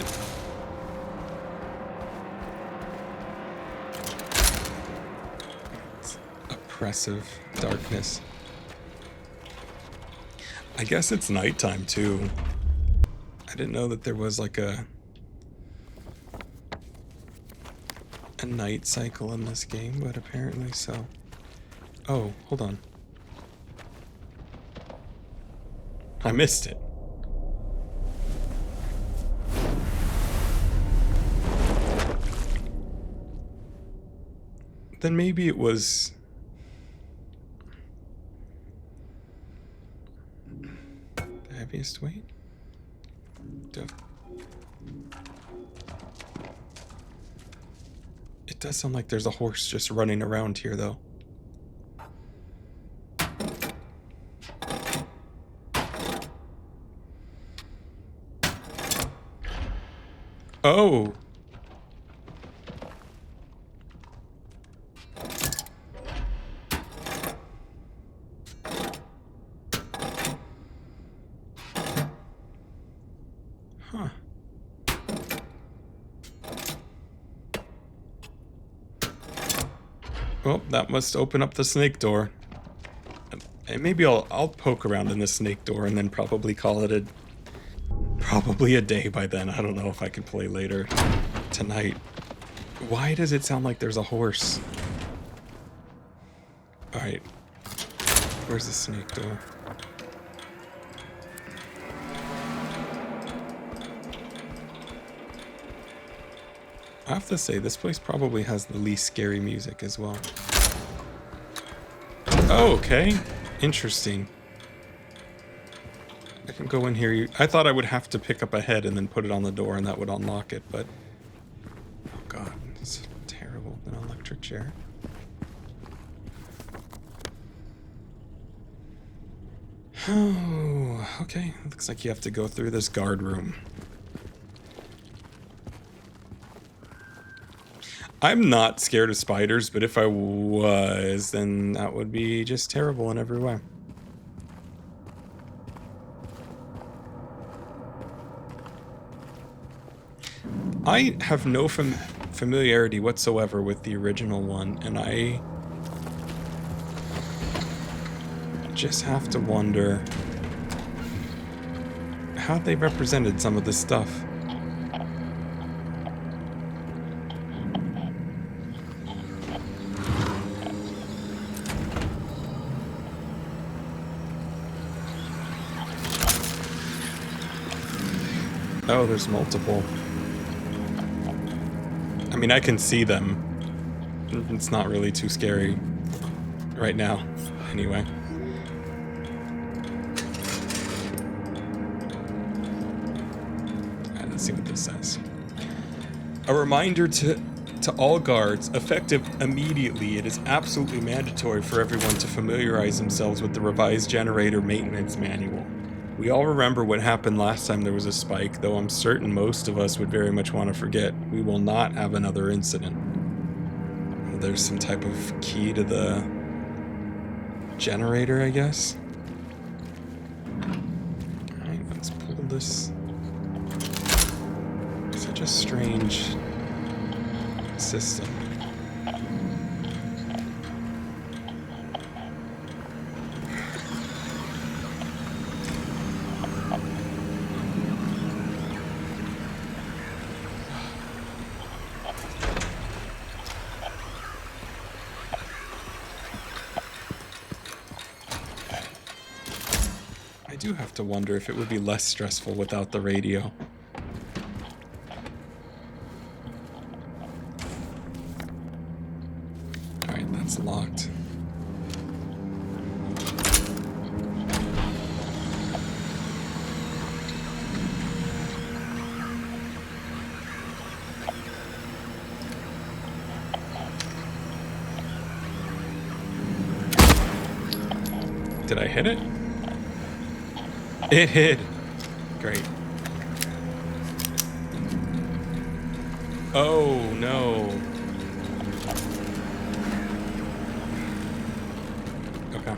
It's oppressive darkness. I guess it's nighttime too. I didn't know that there was like a night cycle in this game, but apparently so. Oh, hold on. I missed it. Then maybe it was... the heaviest weight? It does sound like there's a horse just running around here, though. Oh! Huh. Well, that must open up the snake door. And maybe I'll poke around in the snake door and then probably call it probably a day by then. I don't know if I can play later tonight. Why does it sound like there's a horse? Alright. Where's the snake door? I have to say, this place probably has the least scary music as well. Oh, okay. Interesting. I can go in here. I thought I would have to pick up a head and then put it on the door and that would unlock it, but... Oh god, it's terrible. An electric chair. Oh, okay. Looks like you have to go through this guard room. I'm not scared of spiders, but if I was, then that would be just terrible in every way. I have no familiarity whatsoever with the original one, and I just have to wonder how they represented some of this stuff. Oh, there's multiple. I mean, I can see them. It's not really too scary right now, anyway. Alright, let's see what this says. A reminder to all guards, effective immediately, it is absolutely mandatory for everyone to familiarize themselves with the revised generator maintenance manual. We all remember what happened last time there was a spike, though I'm certain most of us would very much want to forget. We will not have another incident. There's some type of key to the generator, I guess. Alright, let's pull this. Such a strange system. I do have to wonder if it would be less stressful without the radio. It's locked. Did I hit it? It hit. Great. Oh, no. Okay.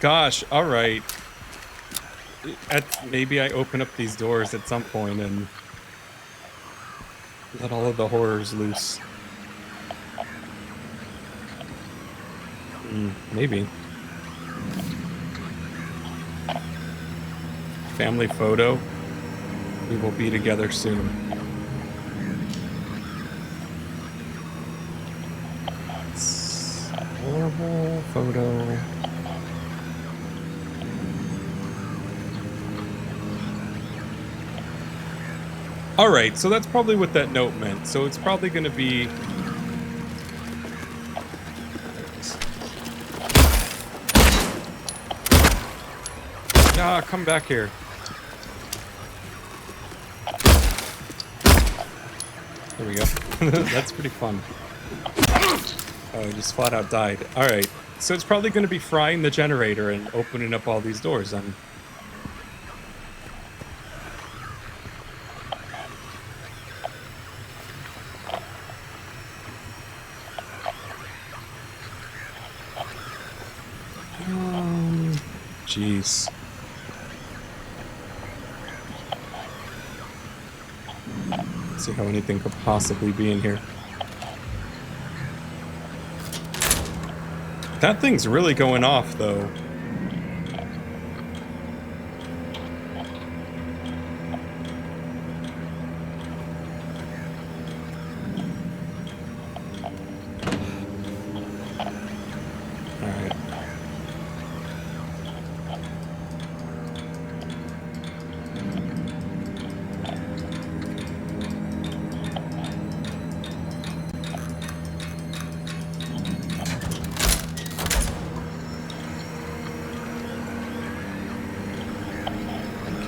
Gosh, all right. Maybe I open up these doors at some point and let all of the horrors loose. Maybe. Family photo. We will be together soon. It's a horrible photo. Alright, so that's probably what that note meant. So it's probably going to be... Ah, come back here. There we go. That's pretty fun. Oh, I just flat out died. Alright, so it's probably going to be frying the generator and opening up all these doors then. Jeez. Let's see how anything could possibly be in here. That thing's really going off, though.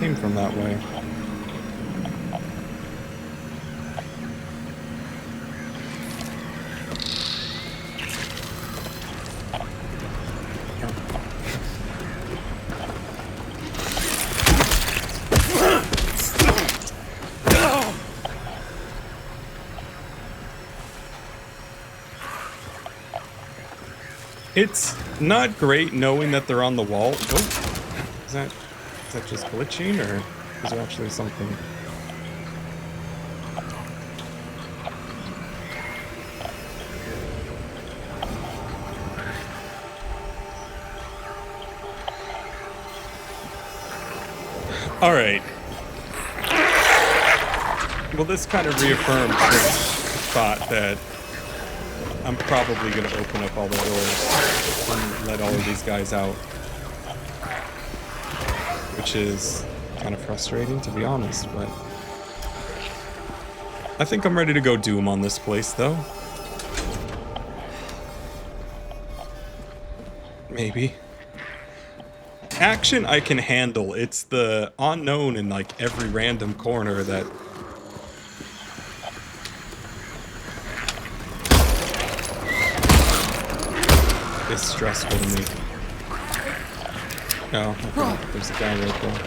Came from that way. It's not great knowing that they're on the wall. Oh, is that just glitching, or is there actually something? All right. Well, this kind of reaffirms this thought that I'm probably going to open up all the doors and let all of these guys out. Which is kind of frustrating, to be honest, but I think I'm ready to go Doom on this place, though. Maybe. Action I can handle. It's the unknown in, like, every random corner that... is stressful to me. Oh, okay. There's a guy right there.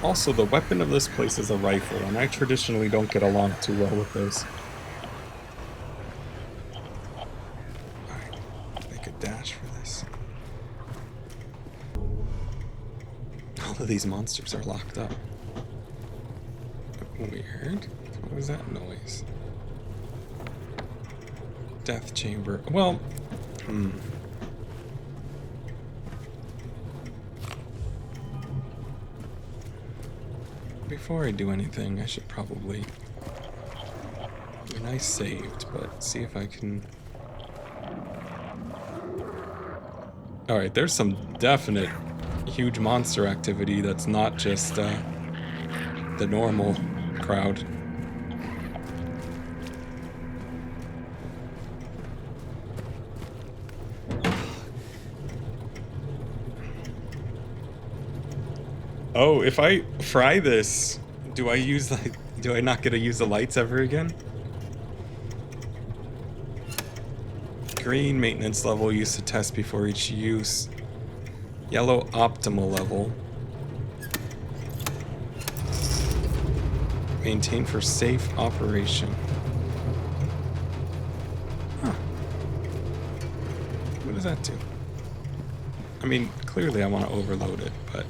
Also, the weapon of this place is a rifle, and I traditionally don't get along too well with those. Alright, make a dash for this. All of these monsters are locked up. Weird. What was that noise? Death chamber. Well, before I do anything, I should probably... I mean, I saved, but see if I can... Alright, there's some definite huge monster activity that's not just the normal crowd. Oh, if I fry this, do I not get to use the lights ever again? Green, maintenance level, used to test before each use. Yellow, optimal level. Maintain for safe operation. Huh. What does that do? I mean, clearly I want to overload it, but...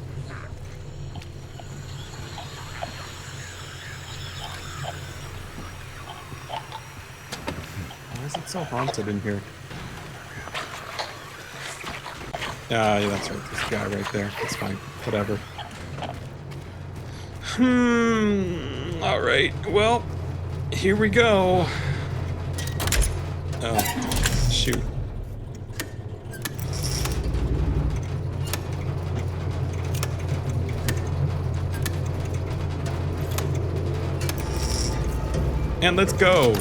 Why is it so haunted in here? Yeah, that's right. This guy right there. That's fine. Whatever. Alright. Well, here we go. Oh, shoot. And let's go.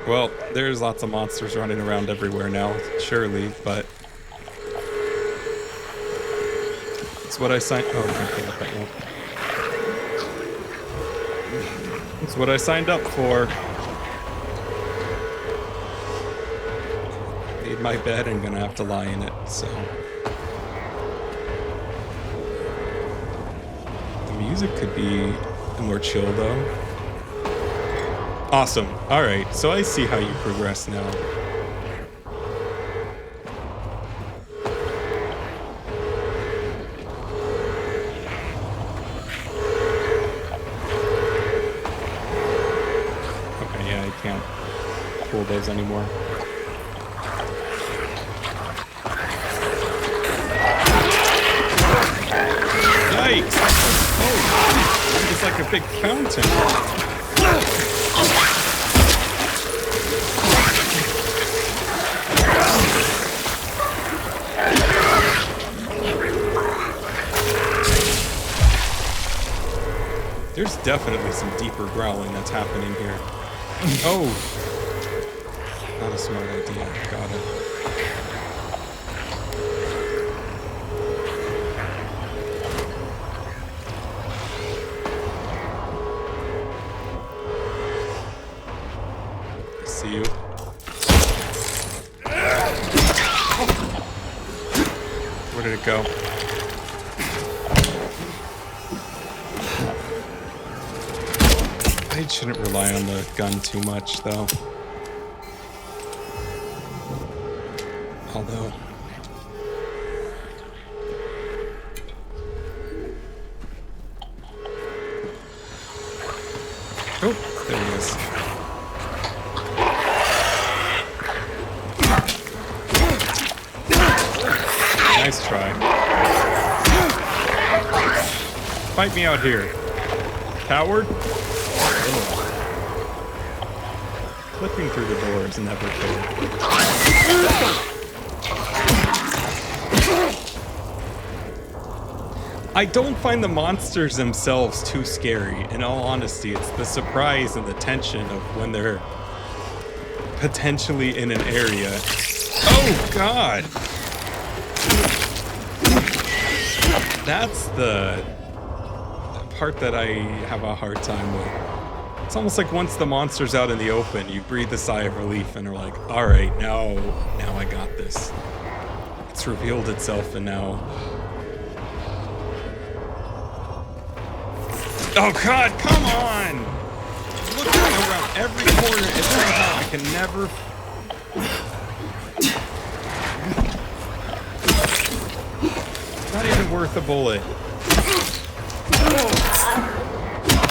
Well, there's lots of monsters running around everywhere now, surely, but... It's what I signed... Oh, okay, that won't. It's what I signed up for. Made my bed and gonna have to lie in it, so... The music could be more chill, though. Awesome. Alright, so I see how you progress now. Okay, yeah, I can't pull those anymore. Yikes! Oh, it's like a big fountain. There's definitely some deeper growling that's happening here. Oh! Not a smart idea. Got it. I see you. Where did it go? I shouldn't rely on the gun too much, though. Although... Oh, there he is. Nice try. Fight me out here. Coward? Flipping through the door is never good. I don't find the monsters themselves too scary. In all honesty, it's the surprise and the tension of when they're potentially in an area. Oh, God! That's the part that I have a hard time with. It's almost like once the monster's out in the open, you breathe a sigh of relief and are like, alright, now I got this. It's revealed itself and now... Oh God, come on! Looking around every corner and somehow I can never... It's not even worth a bullet.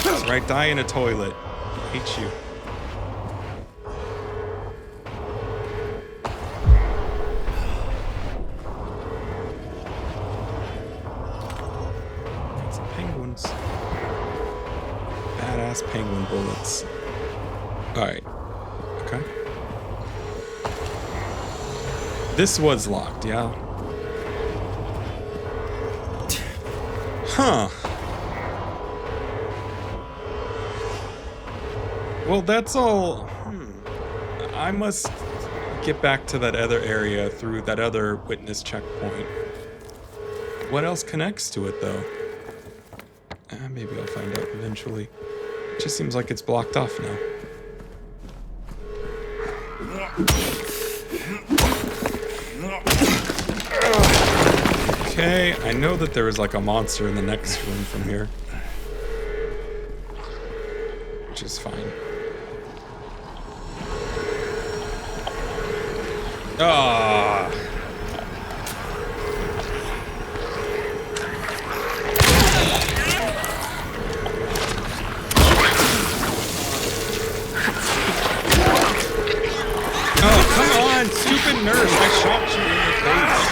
That's right, die in a toilet. I hate you. rounds. Badass penguin bullets. Alright. Okay. This was locked, yeah. Huh. Well, that's all. I must get back to that other area through that other witness checkpoint. What else connects to it, though? Maybe I'll find out eventually. It just seems like it's blocked off now. Okay, I know that there was like a monster in the next room from here. Which is fine. Ah. Oh, come on, stupid nurse! I shot you in the face.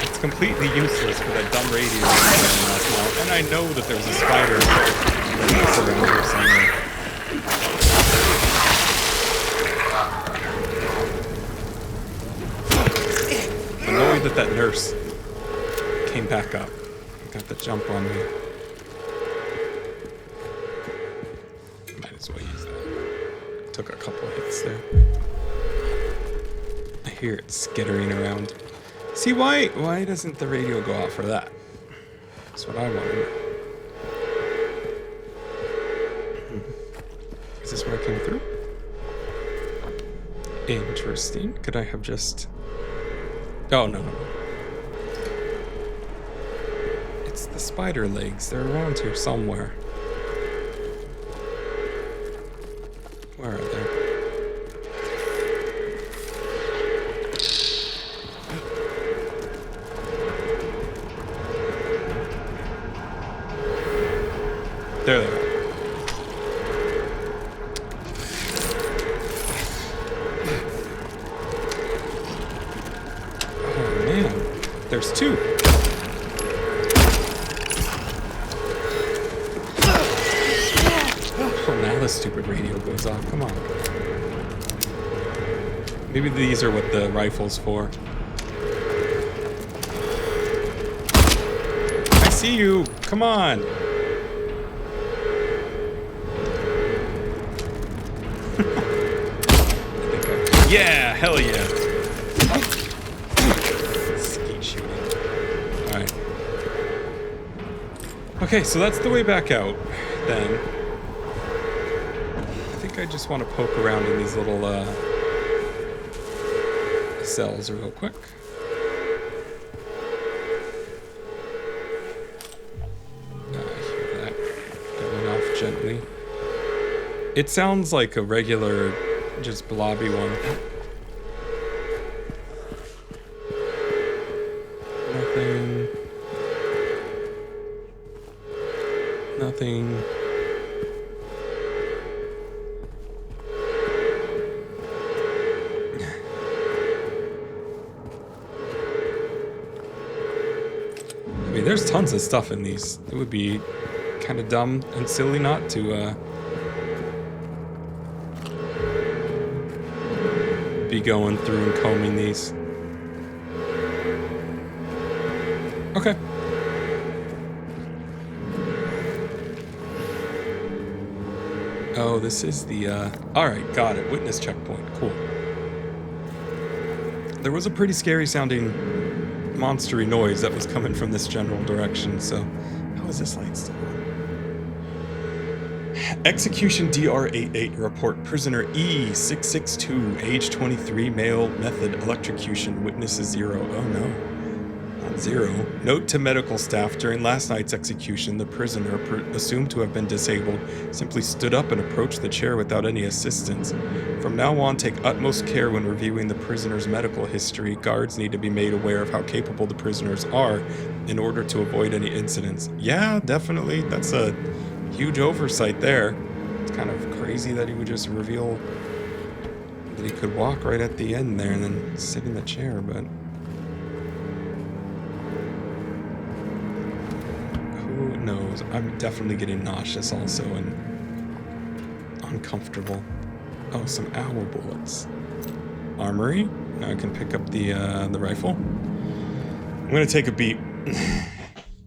It's completely useless for that dumb radio last night, and I know that there's a spider that's around here somewhere. I'm annoyed that that nurse came back up. Got the jump on me. Might as well use that. Took a couple hits there. I hear it skittering around. See, why doesn't the radio go off for that? That's what I wanted. Is this where I came through? Interesting. Could I have just... Oh, no. It's the spider legs. They're around here somewhere. Where are they? There they are. Oh man, there's two. Oh, now the stupid radio goes off. Come on. Maybe these are what the rifle's for. I see you. Come on. Yeah, hell yeah. Skeet shooting. Alright. Okay, so that's the way back out, then. I think I just want to poke around in these little, cells real quick. I hear that going off gently. It sounds like a regular... just blobby one. Nothing. I mean, there's tons of stuff in these. It would be kind of dumb and silly not to, be going through and combing these. Okay. Oh, this is the, alright, got it. Witness checkpoint. Cool. There was a pretty scary sounding monstery noise that was coming from this general direction, so... How is this light still on? Execution DR88 report. Prisoner E662, age 23, male, method electrocution. Witnesses 0. Oh no. Not 0. Note to medical staff, during last night's execution, the prisoner, assumed to have been disabled, simply stood up and approached the chair without any assistance. From now on, take utmost care when reviewing the prisoner's medical history. Guards need to be made aware of how capable the prisoners are in order to avoid any incidents. Yeah, definitely. That's a huge oversight there. It's kind of crazy that he would just reveal He could walk right at the end there and then sit in the chair, but who knows? I'm definitely getting nauseous also and uncomfortable. Oh, some owl bullets. Armory. Now I can pick up the rifle. I'm gonna take a beat.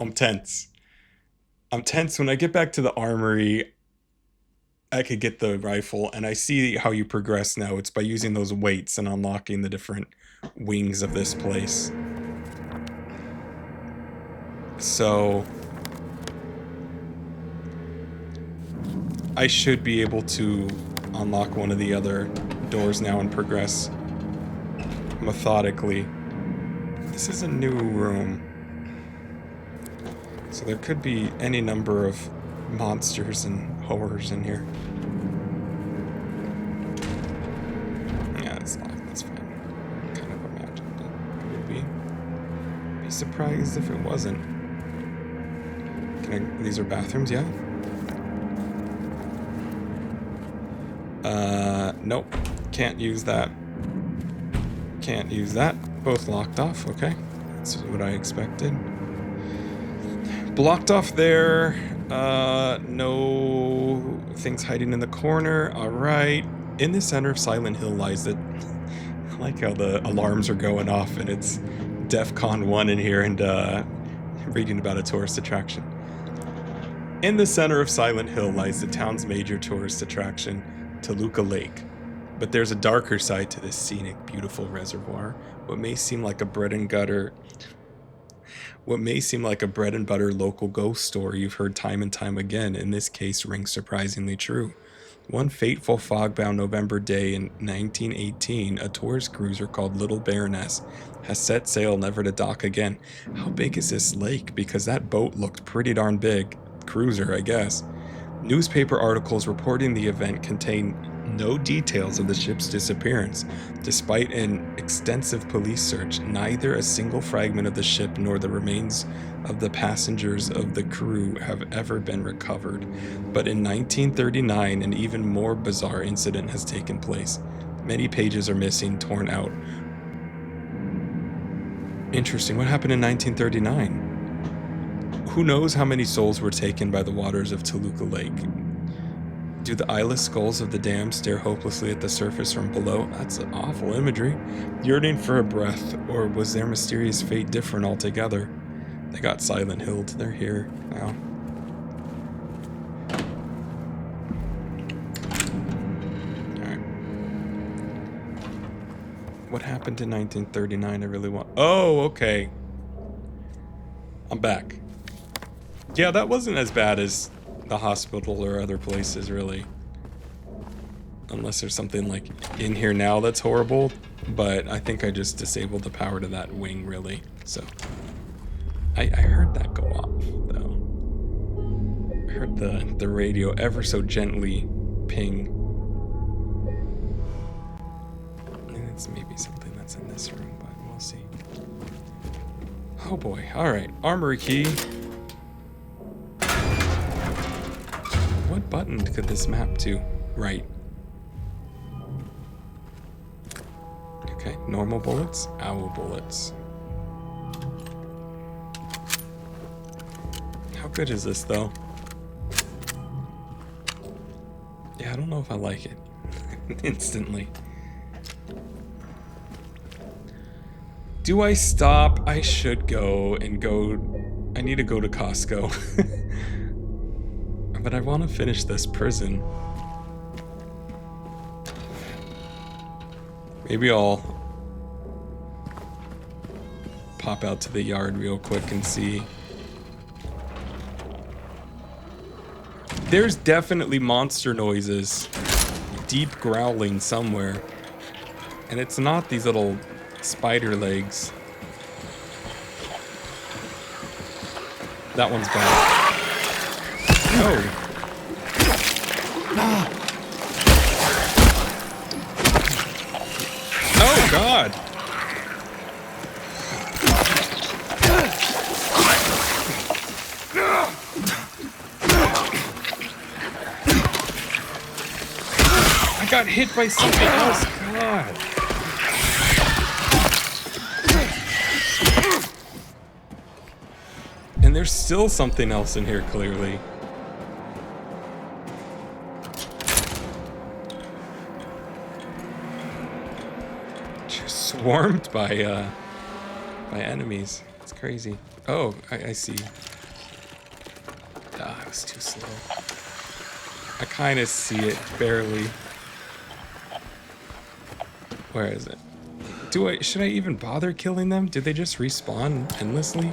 I'm tense. I'm tense. When I get back to the armory, I could get the rifle, and I see how you progress now. It's by using those weights and unlocking the different wings of this place. So I should be able to unlock one of the other doors now and progress methodically. This is a new room, so there could be any number of monsters and horrors in here. Yeah, it's locked. That's fine. Kind of imagined it would be surprised if it wasn't. These are bathrooms, yeah? Nope. Can't use that. Can't use that. Both locked off. Okay. That's what I expected. Blocked off there. No things hiding in the corner. Alright. In the center of Silent Hill lies the... I like how the alarms are going off and it's DEFCON 1 in here and reading about a tourist attraction. In the center of Silent Hill lies the town's major tourist attraction, Toluca Lake. But there's a darker side to this scenic, beautiful reservoir. What may seem like a bread and butter local ghost story you've heard time and time again, in this case rings surprisingly true. One fateful fog-bound November day in 1918, a tourist cruiser called Little Baroness has set sail never to dock again. How big is this lake? Because that boat looked pretty darn big. Cruiser, I guess. Newspaper articles reporting the event contain no details of the ship's disappearance. Despite an extensive police search, neither a single fragment of the ship nor the remains of the passengers of the crew have ever been recovered. But in 1939, an even more bizarre incident has taken place. Many pages are missing, torn out. Interesting. What happened in 1939? Who knows how many souls were taken by the waters of Toluca Lake? Do the eyeless skulls of the damned stare hopelessly at the surface from below? That's an awful imagery. Yearning for a breath, or was their mysterious fate different altogether? They got Silent Hilled. They're here now. Alright. What happened in 1939? I really want... Oh, okay. I'm back. Yeah, that wasn't as bad as the hospital or other places, really. Unless there's something like in here now that's horrible. But I think I just disabled the power to that wing, really. So I heard that go off, though. I heard the radio ever so gently ping. And it's maybe something that's in this room, but we'll see. Oh boy. Alright. Armory key. What button could this map to? Right. Okay, normal bullets, owl bullets. How good is this, though? Yeah, I don't know if I like it. Instantly. Do I stop? I should go and go... I need to go to Costco. But I want to finish this prison. Maybe I'll pop out to the yard real quick and see. There's definitely monster noises. Deep growling somewhere. And it's not these little spider legs. That one's bad. No. Oh, God. I got hit by something else. God. God. And there's still something else in here, clearly. Just swarmed by enemies. It's crazy. Oh, I see. Ah, I was too slow. I kind of see it, barely. Where is it? Should I even bother killing them? Did they just respawn endlessly?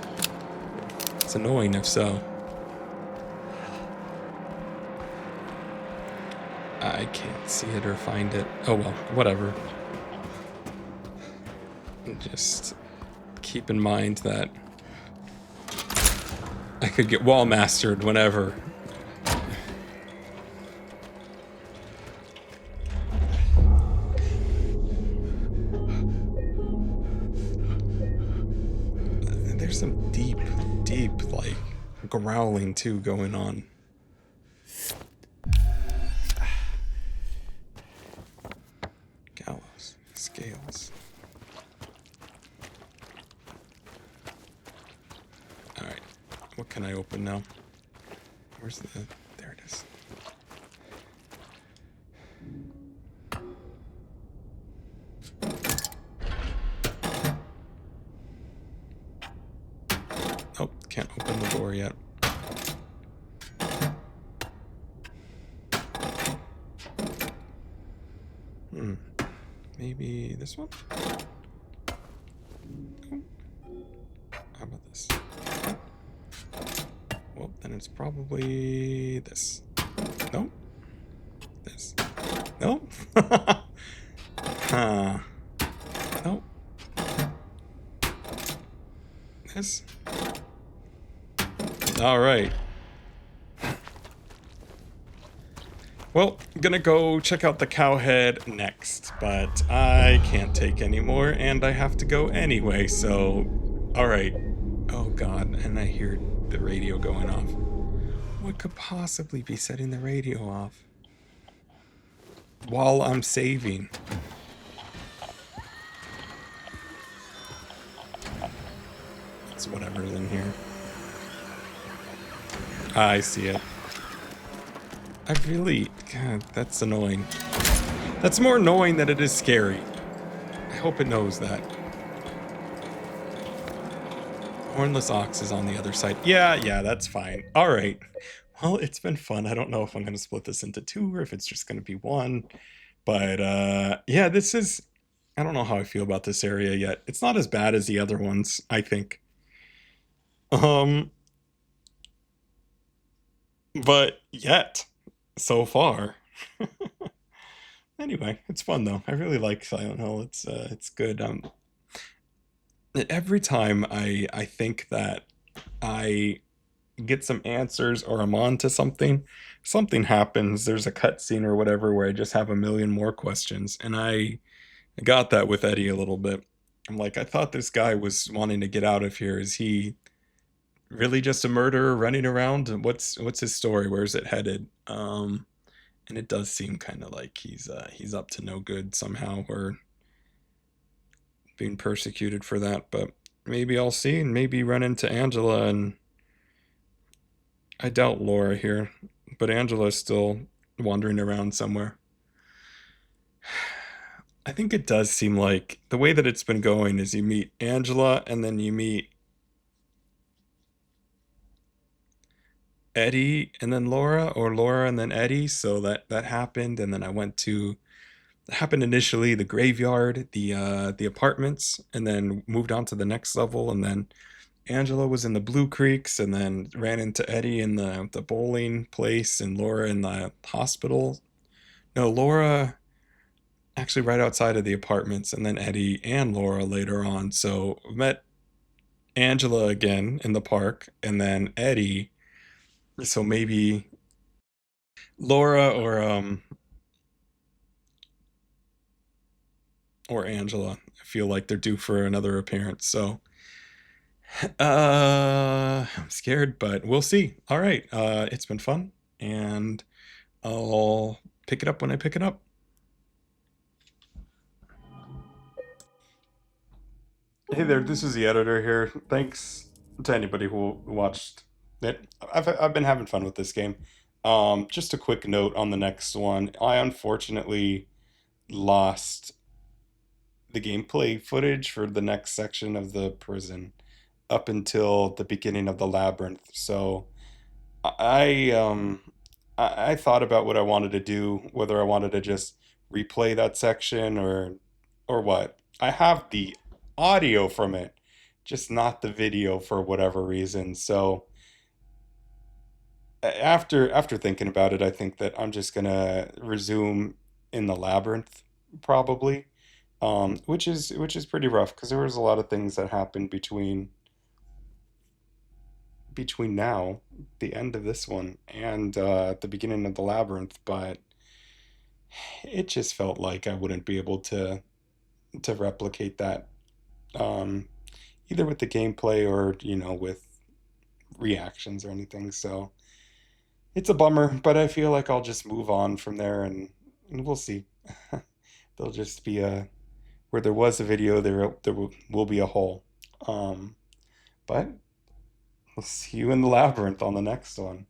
It's annoying if so. I can't see it or find it. Oh well, whatever. Just keep in mind that I could get wall mastered whenever. There's some deep, like, growling too going on. Gallows, scales. Alright, what can I open now? Where's the... there it is. Oh, can't open the door yet. Maybe this one? Oh. How about this? Well, then it's probably this. Nope. This. Nope. Huh. Nope. This. All right. Well, I'm gonna go check out the cowhead next, but I can't take any more, and I have to go anyway, so... Alright. Oh god, and I hear the radio going off. What could possibly be setting the radio off? While I'm saving. It's whatever's in here. I see it. I really... God, that's annoying. That's more annoying than it is scary. I hope it knows that. Hornless ox is on the other side. Yeah, that's fine. Alright. Well, it's been fun. I don't know if I'm going to split this into two or if it's just going to be one. But, yeah, this is... I don't know how I feel about this area yet. It's not as bad as the other ones, I think. But yet... so far. Anyway, it's fun though. I really like Silent Hill. It's good. Every time I think that I get some answers or I'm on to something happens. There's a cutscene or whatever where I just have a million more questions, and I got that with Eddie a little bit. I'm like, I thought this guy was wanting to get out of here. Is he really just a murderer running around? What's his story? Where's it headed? And it does seem kind of like he's up to no good somehow, or being persecuted for that. But maybe I'll see, and maybe run into Angela, and I doubt Laura here, but Angela's still wandering around somewhere. I think it does seem like the way that it's been going is you meet Angela and then you meet Eddie and then Laura, or Laura and then Eddie. So that happened, and then I went to... it happened initially the graveyard, the apartments, and then moved on to the next level, and then Angela was in the Blue Creeks, and then ran into Eddie in the bowling place, and Laura in the hospital. No, Laura actually right outside of the apartments, and then Eddie and Laura later on. So met Angela again in the park, and then Eddie. So maybe Laura or Angela. I feel like they're due for another appearance. So I'm scared, but we'll see. All right. It's been fun, and I'll pick it up when I pick it up. Hey there, this is the editor here. Thanks to anybody who watched it. I've been having fun with this game. Just a quick note on the next one. I unfortunately lost the gameplay footage for the next section of the prison up until the beginning of the labyrinth. So I I thought about what I wanted to do, whether I wanted to just replay that section or what. I have the audio from it, just not the video for whatever reason. So after thinking about it, I think that I'm just gonna resume in the labyrinth probably, which is pretty rough because there was a lot of things that happened between now, the end of this one, and the beginning of the labyrinth, but it just felt like I wouldn't be able to replicate that, um, either with the gameplay or with reactions or anything. So it's a bummer, but I feel like I'll just move on from there, and we'll see. There'll just be a where there was a video, there will be a hole. But we'll see you in the labyrinth on the next one.